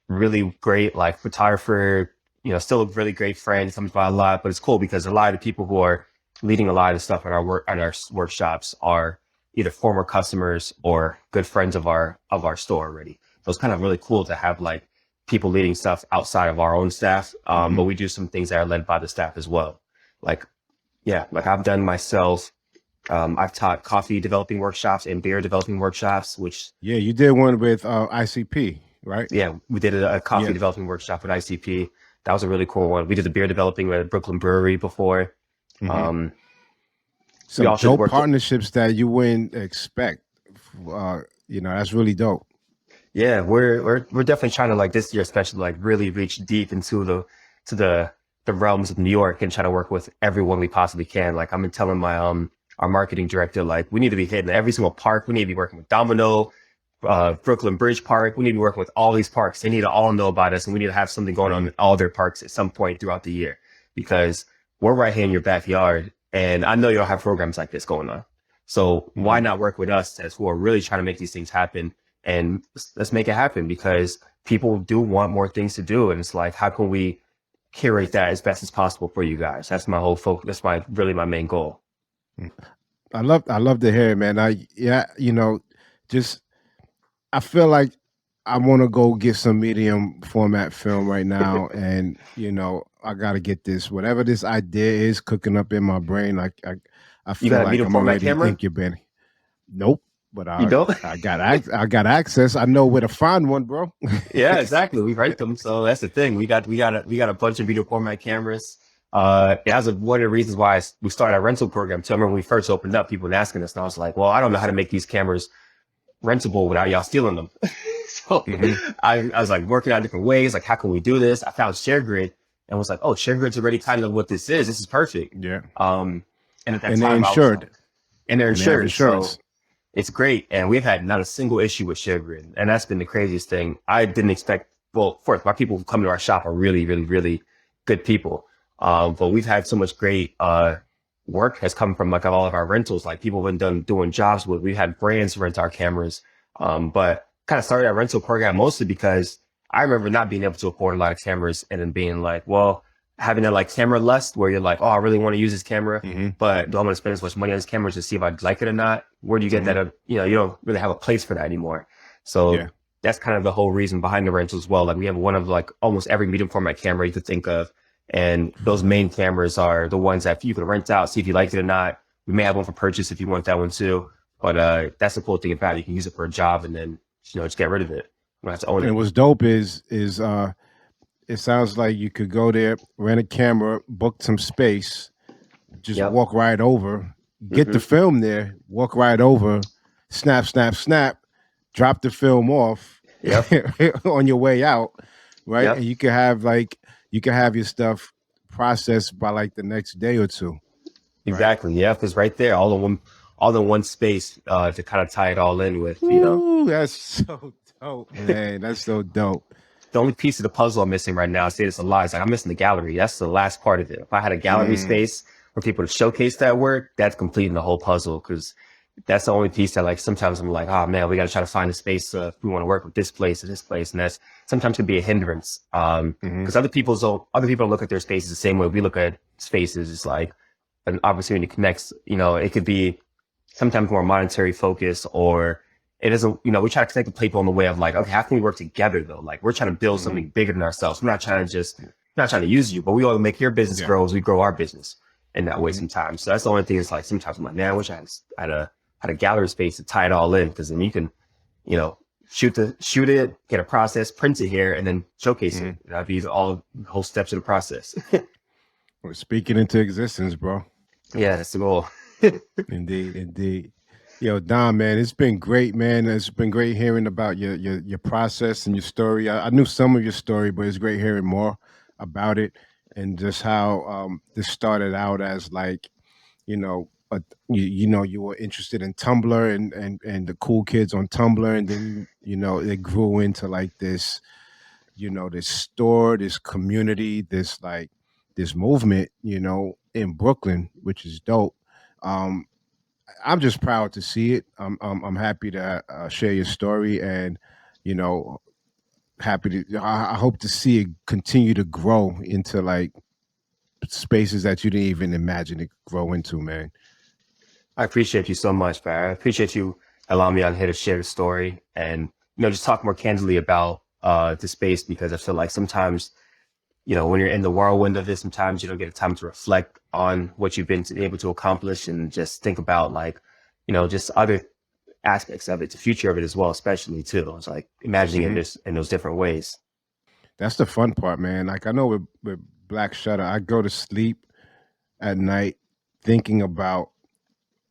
really great like photographer, still a really great friend, comes by a lot, but it's cool because a lot of the people who are leading a lot of stuff at our workshops are either former customers or good friends of our store already. So it's kind of really cool to have like people leading stuff outside of our own staff.
Hmm.
But we do some things that are led by the staff as well. Like, yeah, like I've done myself. I've taught coffee developing workshops and beer developing workshops, which,
Yeah, you did one with ICP, right?
yeah, we did a coffee
Yeah.
developing workshop with ICP. That was a really cool one. We did the beer developing at Brooklyn Brewery before.
Hmm.
Um, we
Some
also
dope
worked,
partnerships that you wouldn't expect. That's really dope.
yeah, we're definitely trying to like this year, especially like really reach deep into to the realms of New York and try to work with everyone we possibly can. Like I'm telling my our marketing director, like we need to be hitting every single park. We need to be working with Domino, Brooklyn Bridge Park. We need to be working with all these parks. They need to all know about us, and we need to have something going on in all their parks at some point throughout the year because we're right here in your backyard, and I know you'll have programs like this going on. So why
Hmm.
not work with us as who are really trying to make these things happen, and let's make it happen because people do want more things to do, and it's like how can we curate that as best as possible for you guys? That's my whole focus. That's my main goal.
I love to hear it, man. Just I feel like I want to go get some medium format film right now, and I got to get this whatever this idea is cooking up in my brain. I
You
feel
got a
like
medium
I'm
format
already
camera?
incubating. Nope, but
You don't?
I got access. I know where to find one, bro.
Yeah, exactly. We rent them, so that's the thing. We got a bunch of video format cameras. It was one of the reasons why we started our rental program too. I remember when we first opened up, people were asking us, and I was like, "Well, I don't know how to make these cameras rentable without y'all stealing them." So
Hmm.
I was like working out different ways, like how can we do this? I found ShareGrid and was like, "Oh, ShareGrid's already kind of what this is. This is perfect."
Yeah,
Um, and at that
and they're
time, I was like,
insured,
and they're
and they have
insured, so
insurance.
it's great, and we've had not a single issue with ShareGrid, and that's been the craziest thing. I didn't expect. Well, first, my people who come to our shop are really, really, really good people. But we've had so much great work has come from like all of our rentals. Like people have been doing jobs with. We've had brands rent our cameras, but kind of started our rental program mostly because I remember not being able to afford a lot of cameras and then being like, well, having that like camera lust where you're like, oh, I really want to use this camera,
Hmm.
but do I want to spend as much money on this camera to see if I like it or not? Where do you get
Hmm.
that? You don't really have a place for that anymore.
Yeah.
So that's kind of the whole reason behind the rental as well. Like we have one of like almost every medium format camera you could think of. And those main cameras are the ones that you can rent out, see if you like it or not. We may have one for purchase if you want that one too. But that's the cool thing about it. You can use it for a job and then, just get rid of it. You don't have to own
And
it.
what's dope is it sounds like you could go there, rent a camera, book some space, just
Yep.
walk right over, get the
Hmm.
film there, walk right over, snap, snap, snap, drop the film off
Yep.
on your way out, right? And
Yep.
you can have your stuff processed by like the next day or two, right?
Exactly. Yep. It's right there, all in one space, to kind of tie it all in with.
Ooh, that's so dope, man. That's so dope.
The only piece of the puzzle I'm missing right now, I say this a lot, is like I'm missing the gallery. That's the last part of it. If I had a gallery
Mm,
space for people to showcase that work, that's completing the whole puzzle. Because that's the only piece that, like, sometimes I'm like, oh man, we got to try to find a space if we want to work with this place or this place, and that's sometimes can be a hindrance.
hmm
Because other people don't look at their spaces the same way we look at spaces. It's like an opportunity connects. It could be sometimes more monetary focus, or it isn't. We try to connect with people in the way of like, okay, how can we work together though? Like we're trying to build
hmm
something bigger than ourselves. We're not trying to use you, but we all make your business
Yeah.
grow as we grow our business in that way
hmm
sometimes. So that's the only thing is like sometimes I'm like, man, I wish had a gallery space to tie it all in, because then you can, you know, shoot it, get a process, print it here, and then showcase
hmm
it. That'd be all the whole steps of the process.
We're speaking into existence, bro.
Yeah, that's the goal.
Indeed, indeed. Yo, Don, man, it's been great, man. It's been great hearing about your process and your story. I knew some of your story, but it's great hearing more about it and just how this started out as like, you know, you were interested in Tumblr and the cool kids on Tumblr, and then it grew into like this, this store, this community, this movement, in Brooklyn, which is dope. Um, I'm just proud to see it. I'm happy to share your story, and you know, happy to. I hope to see it continue to grow into like spaces that you didn't even imagine it grow into, man.
I appreciate you so much, Barry. I appreciate you allowing me on here to share the story and, just talk more candidly about the space, because I feel like sometimes, when you're in the whirlwind of this, sometimes you don't get time to reflect on what you've been able to accomplish and just think about like, just other aspects of it, the future of it as well, especially too. It's like imagining it
hmm
in those different ways.
That's the fun part, man. Like I know with Black Shutter, I go to sleep at night thinking about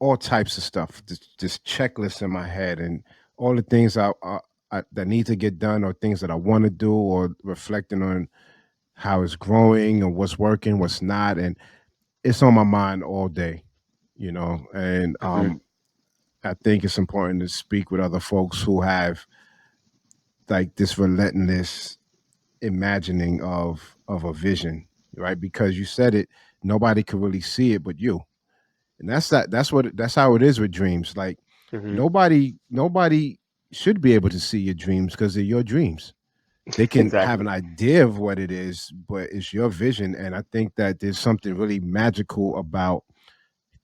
all types of stuff, just checklists in my head, and all the things that need to get done, or things that I want to do, or reflecting on how it's growing and what's working, what's not, and it's on my mind all day, And
Hmm.
I think it's important to speak with other folks who have like this relentless imagining of a vision, right? Because you said it, nobody could really see it but you, and that's how it is with dreams. Like
Hmm.
nobody should be able to see your dreams because they're your dreams. They can have
Exactly.
an idea of what it is, but it's your vision. And I think that there's something really magical about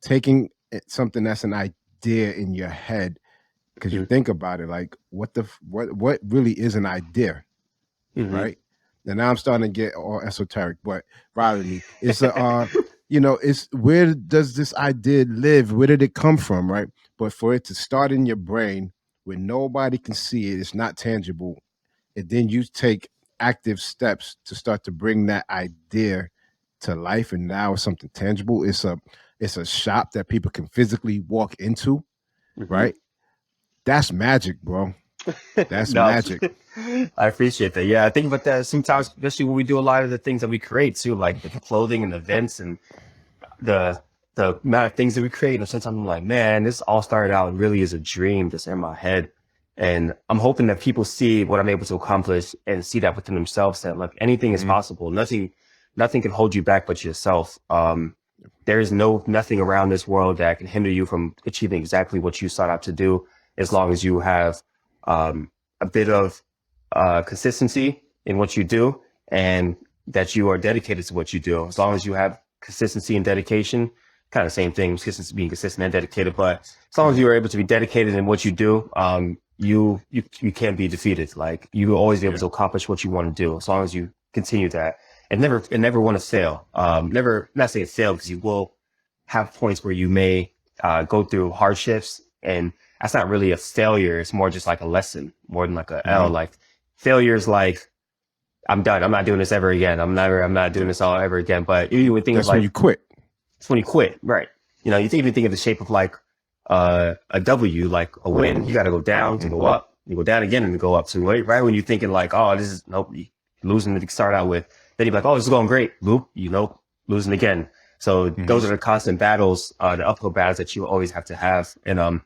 taking something that's an idea in your head, because you
Hmm.
think about it, like what really is an idea,
Hmm.
right? And now I'm starting to get all esoteric, but Riley, it's a it's where does this idea live? Where did it come from, right? But for it to start in your brain where nobody can see it, it's not tangible, and then you take active steps to start to bring that idea to life, and now it's something tangible. It's a shop that people can physically walk into,
Hmm.
right? That's magic, bro. That's
No,
magic.
I appreciate that. Yeah, I think about that sometimes, especially when we do a lot of the things that we create too, like the clothing and events and the the amount of things that we create. And sometimes I'm like, man, this all started out really as a dream just in my head. And I'm hoping that people see what I'm able to accomplish and see that within themselves, that like anything is
Mhm.
possible. Nothing can hold you back but yourself. There is nothing around this world that can hinder you from achieving exactly what you sought out to do, as long as you have a bit of consistency in what you do, and that you are dedicated to what you do. As long as you have consistency and dedication, kind of same thing, consistency, being consistent and dedicated, but as long as you are able to be dedicated in what you do, you can't be defeated. Like you will always be able
Yeah.
to accomplish what you want to do as long as you continue that. and never want to fail. Never, not saying fail, because you will have points where you may go through hardships, and that's not really a failure. It's more just like a lesson, more than like a L.
Mhm.
Like failure is like, I'm done. I'm not doing this ever again. I'm not doing this all ever again. But you would think of
That's when
like,
you quit.
it's when you quit, right? You know, you even think of the shape of like a W, like a win. You got to go down to go up. You go down again and to go up. So right when you're thinking like, oh, this is nope, you losing to start out with, then you're like, oh, this is going great. Boop, you know, losing again. So those are the constant battles, the uphill battles that you always have to have, and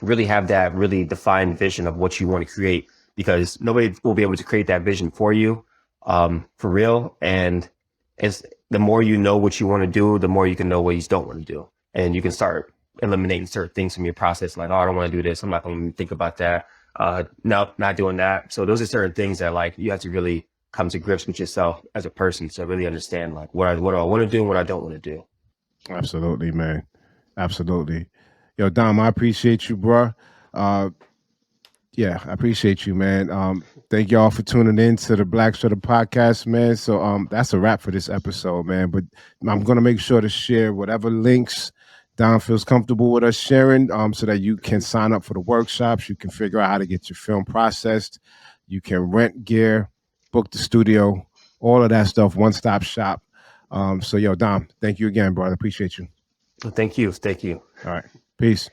really have that really defined vision of what you want to create, because nobody will be able to create that vision for you, for real. And it's the more you know what you want to do, the more you can know what you don't want to do, and you can start eliminating certain things from your process. Like, oh, I don't want to do this. I'm not going to think about that. No, not doing that. So those are certain things that like you have to really come to grips with yourself as a person to really understand like what do I want to do and what I don't want to do.
Absolutely, man. Absolutely. Yo, Dom, I appreciate you, bro. Uh, yeah, I appreciate you, man. Thank y'all for tuning in to the Black Shutter podcast, man. So that's a wrap for this episode, man. But I'm gonna make sure to share whatever links Don feels comfortable with us sharing, so that you can sign up for the workshops. You can figure out how to get your film processed. You can rent gear, book the studio, all of that stuff. One stop shop. So yo, Dom, thank you again, bro. I appreciate you.
Thank you. Thank you.
All right, peace.